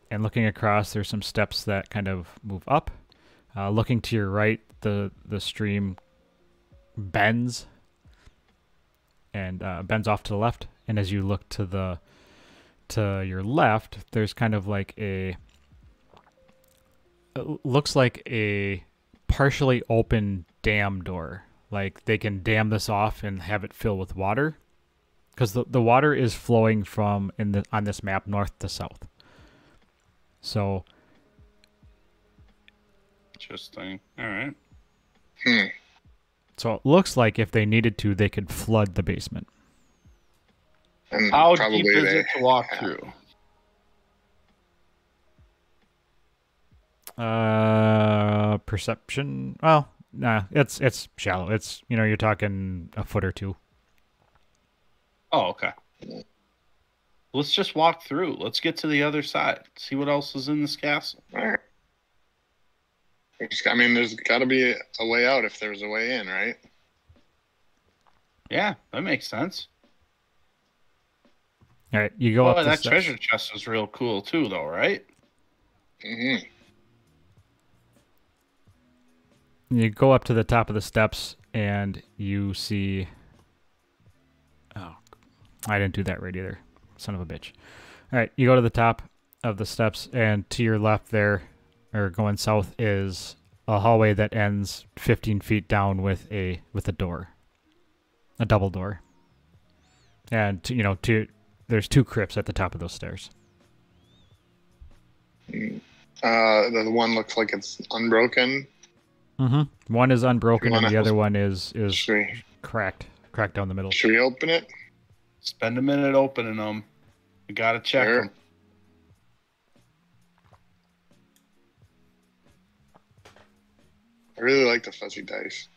And looking across, there's some steps that kind of move up. Looking to your right, the stream bends and bends off to the left. And as you look to your left, there's kind of like it looks like a partially open dam door. Like they can dam this off and have it fill with water, because the water is flowing from on this map north to south. So interesting. All right. So it looks like if they needed to, they could flood the basement. And How deep is it to walk through? Perception. Well, nah, it's shallow. It's you're talking a foot or two. Oh, okay. Let's just walk through. Let's get to the other side. See what else is in this castle. All right. I mean, there's got to be a way out if there's a way in, right? Yeah, that makes sense. All right, you go up. That treasure chest is real cool too, though, right? Mm-hmm. You go up to the top of the steps, and you see. Oh, I didn't do that right either. Son of a bitch. All right, you go to the top of the steps, and to your left there, or going south, is a hallway that ends 15 feet down with a door, a double door. And there's two crypts at the top of those stairs. The one looks like it's unbroken. Mm-hmm. One is unbroken, and the other one is cracked down the middle. Should we open it? Spend a minute opening them. We gotta check them. I really like the fuzzy dice.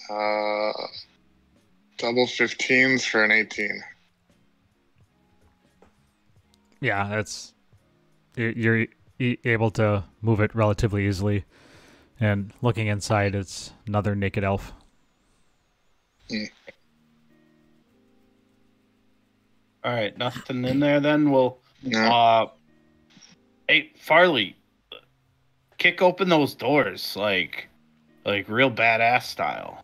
Double 15s for an 18. Yeah, that's you're able to move it relatively easily. And looking inside, it's another naked elf. All right, nothing in there then. No. Hey, Farley, kick open those doors like real badass style.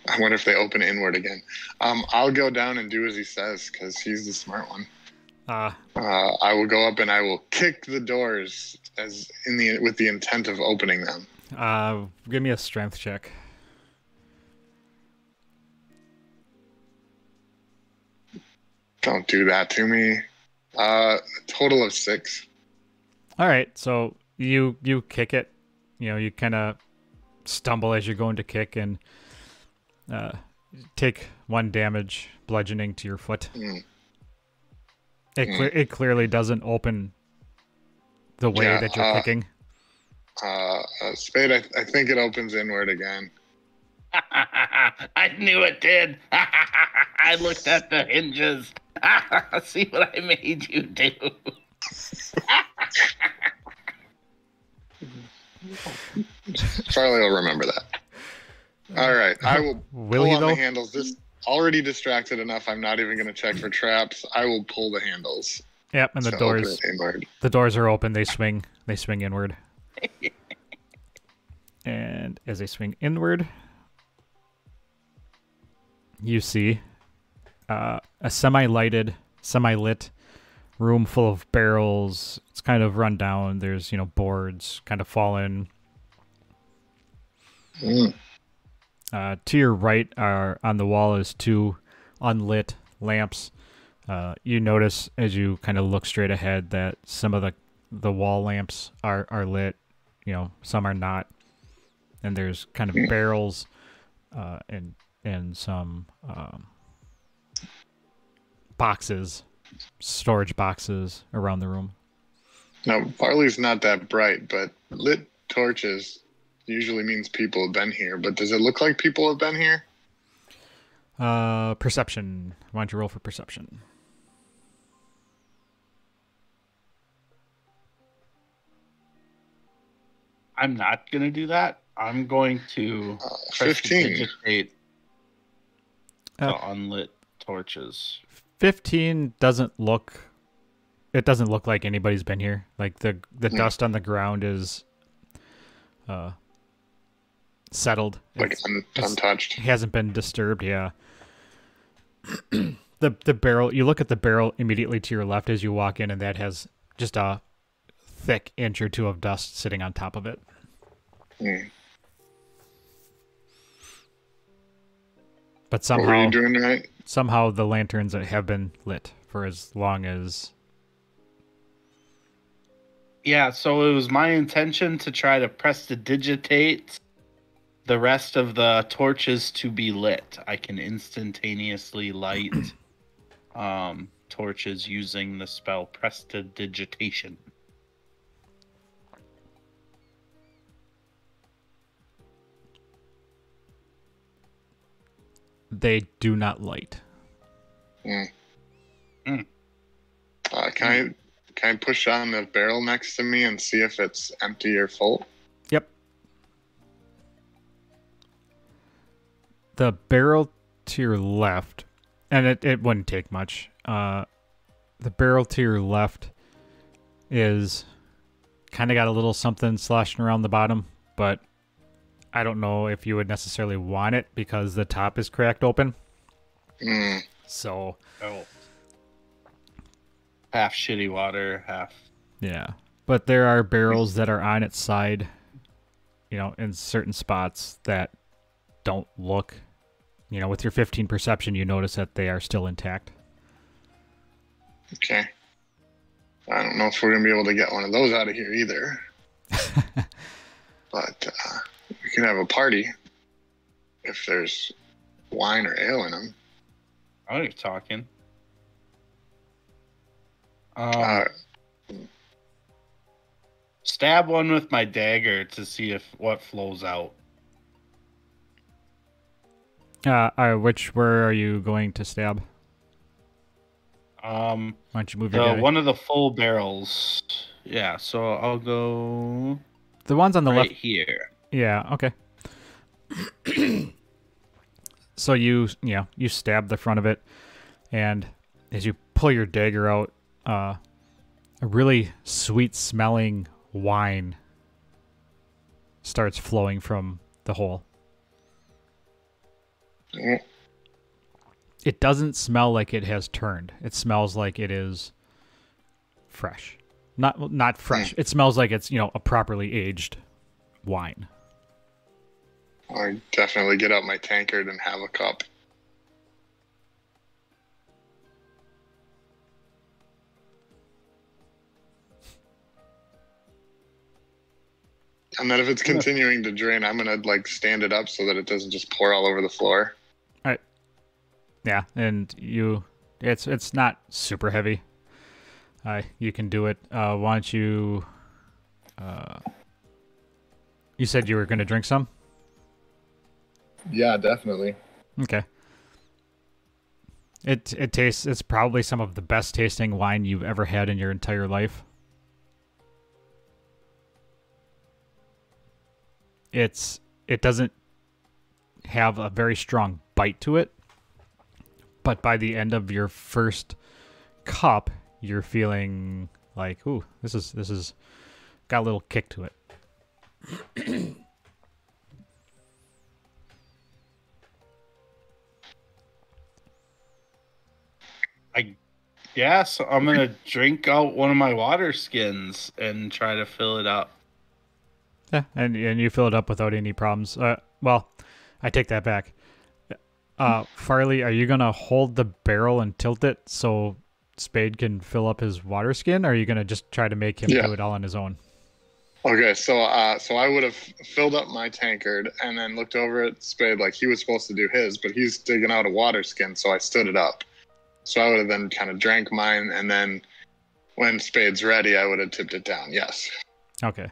I wonder if they open inward again. I'll go down and do as he says because he's the smart one. I will go up and I will kick the doors with the intent of opening them. Give me a strength check. Don't do that to me. A total of 6. All right, so you kick it. You kind of stumble as you're going to kick and take 1 damage bludgeoning to your foot. It clearly doesn't open the way that you're kicking. Spade, I think it opens inward again. I knew it did. I looked at the hinges. See what I made you do. Charlie will remember that. All right, I will pull on the handles. This already distracted enough. I'm not even going to check for traps. I will pull the handles. Yep, and So open it inward. the doors are open. They swing inward. And as they swing inward, you see a semi-lit room full of barrels. It's kind of run down. There's, boards kind of fallen. To your right on the wall is 2 unlit lamps. You notice as you kind of look straight ahead that some of the wall lamps are lit, some are not. And there's kind of barrels and some boxes, storage boxes around the room. Now, Farley's not that bright, but lit torches usually means people have been here. But does it look like people have been here? Perception. Why don't you roll for perception? I'm not going to do that. I'm going to 15. digitate the unlit torches. 15 doesn't look like anybody's been here. Like the dust on the ground is settled. Like untouched. It hasn't been disturbed, yeah. The barrel, you look at the barrel immediately to your left as you walk in, and that has just a thick inch or 2 of dust sitting on top of it. But somehow, what were you doing tonight? Somehow the lanterns have been lit for as long as... Yeah, so it was my intention to try to prestidigitate the rest of the torches to be lit. I can instantaneously light torches using the spell prestidigitation. They do not light. Can I push on the barrel next to me and see if it's empty or full? Yep. The barrel to your left, and it wouldn't take much. The barrel to your left is kind of got a little something sloshing around the bottom, but I don't know if you would necessarily want it because the top is cracked open. So... half shitty water, half... Yeah. But there are barrels that are on its side, in certain spots that don't look... with your 15 perception, you notice that they are still intact. Okay. I don't know if we're going to be able to get one of those out of here either. But we can have a party if there's wine or ale in them. I know you're talking. Stab one with my dagger to see what flows out. Where are you going to stab? Why don't you move your guy? One of the full barrels. Yeah, so I'll go... The ones on the right left here. Yeah, okay. So you stab the front of it, and as you pull your dagger out, a really sweet-smelling wine starts flowing from the hole. It doesn't smell like it has turned. It smells like it is fresh. Not fresh. It smells like it's, a properly aged wine. I definitely get out my tankard and have a cup. And then if it's continuing to drain, I'm going to stand it up so that it doesn't just pour all over the floor. All right. Yeah, and it's not super heavy. You can do it. Why don't you... you said you were going to drink some? Yeah, definitely. Okay. It tastes... It's probably some of the best tasting wine you've ever had in your entire life. It doesn't have a very strong bite to it, but by the end of your first cup, you're feeling like, ooh, this is got a little kick to it. So I'm gonna drink out one of my water skins and try to fill it up. Yeah, and you fill it up without any problems. Well, I take that back. Farley, are you gonna hold the barrel and tilt it so Spade can fill up his water skin, or are you gonna just try to make him do it all on his own? Okay, so I would have filled up my tankard and then looked over at Spade like he was supposed to do his, but he's digging out a water skin, so I stood it up. So I would have then kind of drank mine, and then when Spade's ready, I would have tipped it down. Yes. Okay.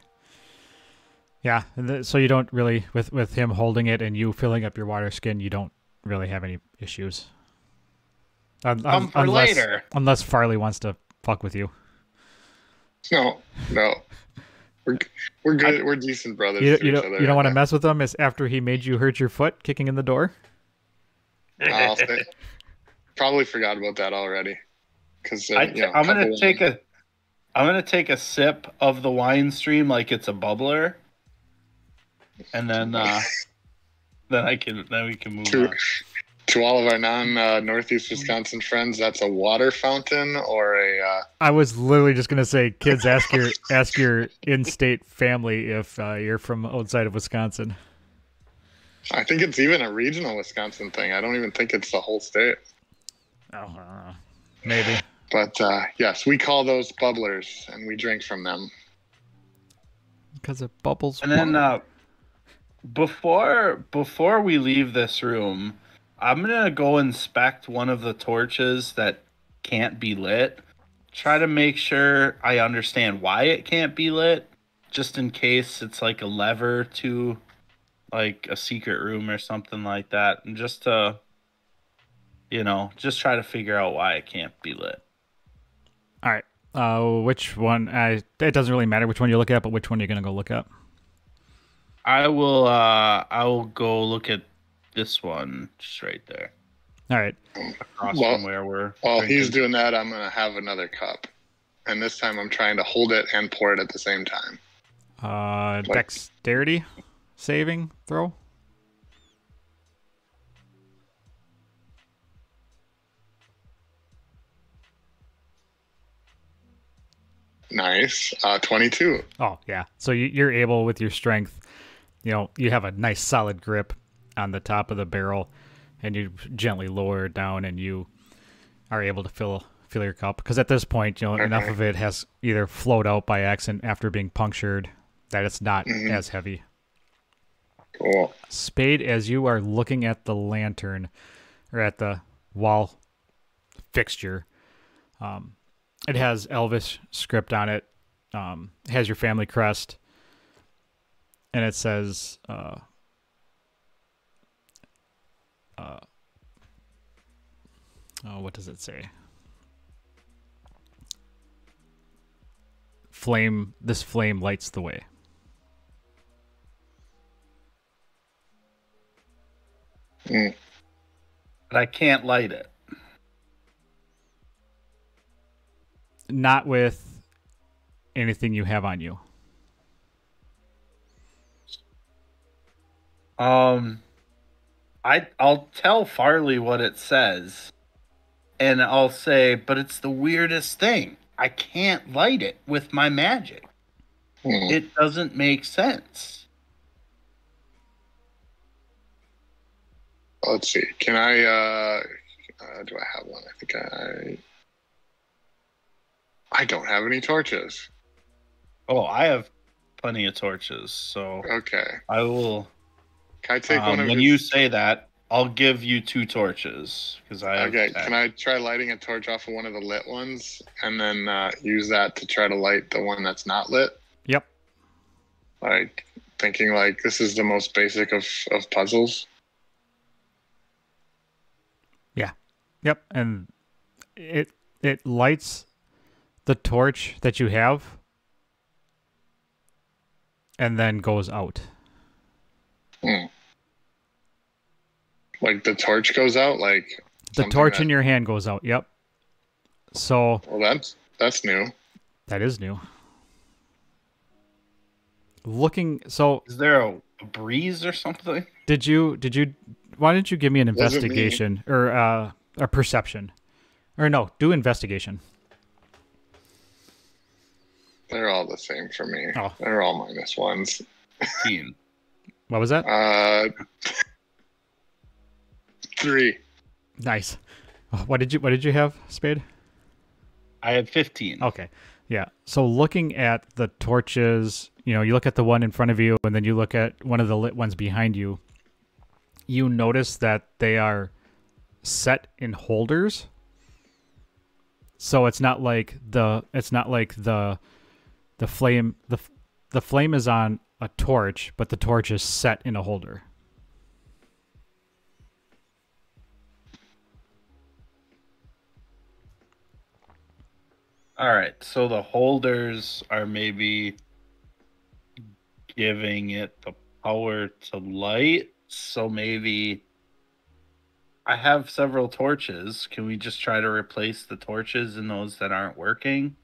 Yeah, so you don't really, with him holding it and you filling up your water skin, you don't really have any issues. For later. Unless Farley wants to fuck with you. No. We're good. We're decent brothers. You don't want to mess with him. Is after he made you hurt your foot kicking in the door. I'll say, probably forgot about that already. Because I'm gonna take a sip of the wine stream like it's a bubbler, and then we can move on. To all of our non-Northeast Wisconsin friends, that's a water fountain or a... I was literally just going to say, kids, ask your in-state family if you're from outside of Wisconsin. I think it's even a regional Wisconsin thing. I don't even think it's the whole state. Oh, maybe. But yes, we call those bubblers, and we drink from them. Because it bubbles. And then before we leave this room, I'm going to go inspect one of the torches that can't be lit. Try to make sure I understand why it can't be lit, just in case it's like a lever to like a secret room or something like that. And just to, just try to figure out why it can't be lit. All right. Which one? It doesn't really matter which one you look at, but which one you're going to go look at? I will go look at this one just right there. All right. Across from where we're while drinking. He's doing that, I'm going to have another cup. And this time I'm trying to hold it and pour it at the same time. Dexterity saving throw? Nice. 22. Oh, yeah. So you're able with your strength, you have a nice solid grip on the top of the barrel, and you gently lower it down, and you are able to fill your cup. Because at this point, enough of it has either flowed out by accident after being punctured that it's not as heavy. Cool. Spade, as you are looking at the lantern or at the wall fixture, it has Elvis script on it. It has your family crest, and it says what does it say? This flame lights the way. But I can't light it. Not with anything you have on you. I'll tell Farley what it says, and I'll say, but it's the weirdest thing. I can't light it with my magic. It doesn't make sense. Let's see. Can I, do I have one? I think I don't have any torches. Oh, I have plenty of torches, so okay. I will. Can I take one of when you say that, I'll give you 2 torches because I. Okay, can I try lighting a torch off of one of the lit ones and then use that to try to light the one that's not lit? Yep. Like thinking like this is the most basic of puzzles. Yeah. Yep. And it lights the torch that you have and then goes out. Like the torch goes out, like the torch in your hand goes out. Yep. So Well, that's new. that is new. Looking, so Is there a breeze or something? did you? Why didn't you give me an Wasn't me. investigation or a perception, or no? Do investigation. They're all the same for me. Oh. They're all -1s. 15. What was that? 3. Nice. What did you have, Spade? I had 15. Okay. Yeah. So looking at the torches, you look at the one in front of you and then you look at one of the lit ones behind you. You notice that they are set in holders. So it's not like the flame the flame is on a torch, but the torch is set in a holder. All right. So the holders are maybe giving it the power to light. So maybe I have several torches. Can we just try to replace the torches in those that aren't working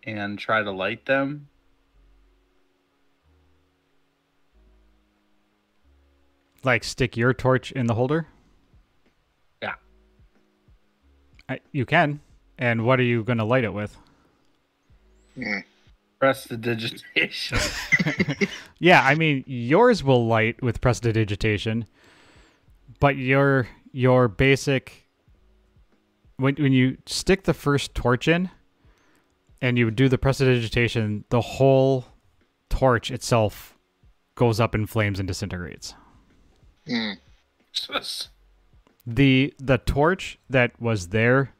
and try to light them? Like stick your torch in the holder? Yeah. You can. And what are you going to light it with? Prestidigitation. Yeah, I mean, yours will light with prestidigitation, but your basic when you stick the first torch in and you do the prestidigitation, the whole torch itself goes up in flames and disintegrates. The torch that was there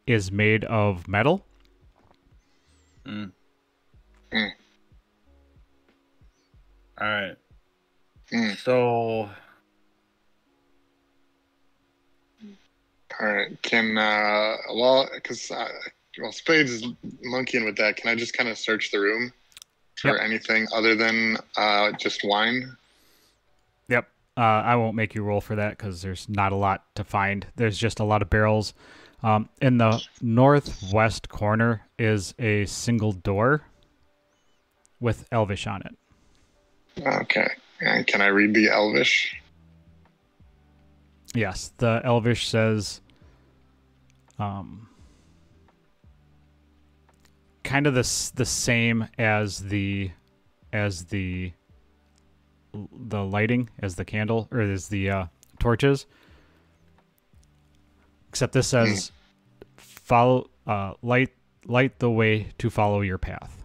is made of metal. All right. So, All right. Can because Spade is monkeying with that. Can I just kind of search the room for anything other than just wine? Yep. I won't make you roll for that because there's not a lot to find. There's just a lot of barrels. In the northwest corner is a single door with Elvish on it. Okay. And can I read the Elvish? Yes, the Elvish says kind of the same as the lighting, as the candle, or as the torches. Except this says follow light the way to follow your path.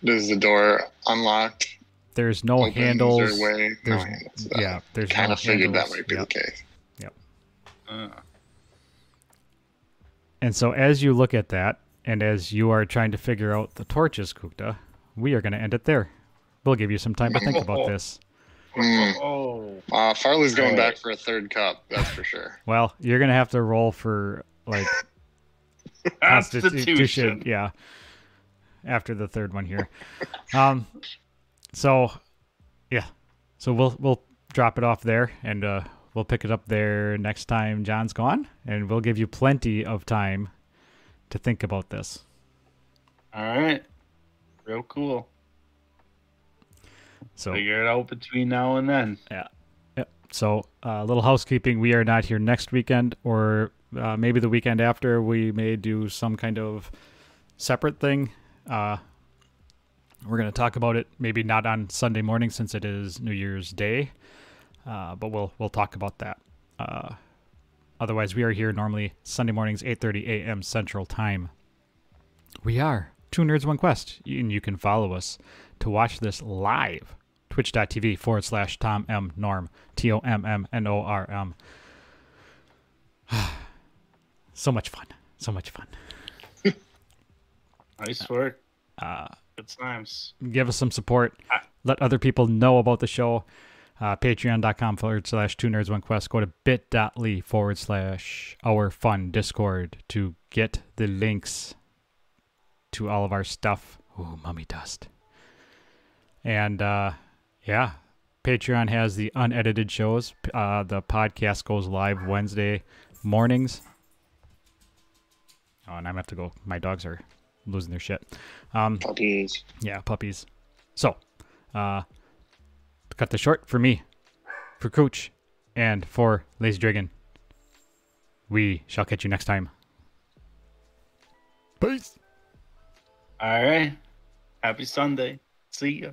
Is the door unlocked? There's no handles. Is there a way? No handles. Yeah, there's kind no of figured handles. that might be the case. Yep. uh, And so as you look at that, and as you are trying to figure out the torches, Kukta, we are going to end it there. We'll give you some time to think about this. Farley's going back for a third cup, that's for sure. Well, you're going to have to roll for, like, Constitution. Yeah. After the third one here. So, yeah. So we'll drop it off there, and we'll pick it up there next time John's gone, and we'll give you plenty of time to think about this. all right. Real cool. So Figure it out between now and then. yeah. Yep. So a little housekeeping. We are not here next weekend, or maybe the weekend after. We may do some kind of separate thing. We're going to talk about it, maybe not on Sunday morning since it is New Year's Day, but we'll talk about that. Otherwise, we are here normally Sunday mornings, 8:30 a.m. Central Time. We are Two Nerds, One Quest, and you can follow us to watch this live, twitch.tv/Tom M. Norm, TOMMNORM. So much fun. So much fun. Nice work. Good times. Give us some support. Let other people know about the show. Patreon.com/Two Nerds, One Quest. Go to bit.ly/Our Fun Discord to get the links to all of our stuff. Ooh, mummy dust. And yeah, Patreon has the unedited shows. The podcast goes live Wednesday mornings. Oh, and I'm going to have to go. My dogs are losing their shit. Puppies. Yeah, puppies. So, cut this short for me, for Cooch, and for Lazy Dragon. We shall catch you next time. Peace. All right. Happy Sunday. See ya.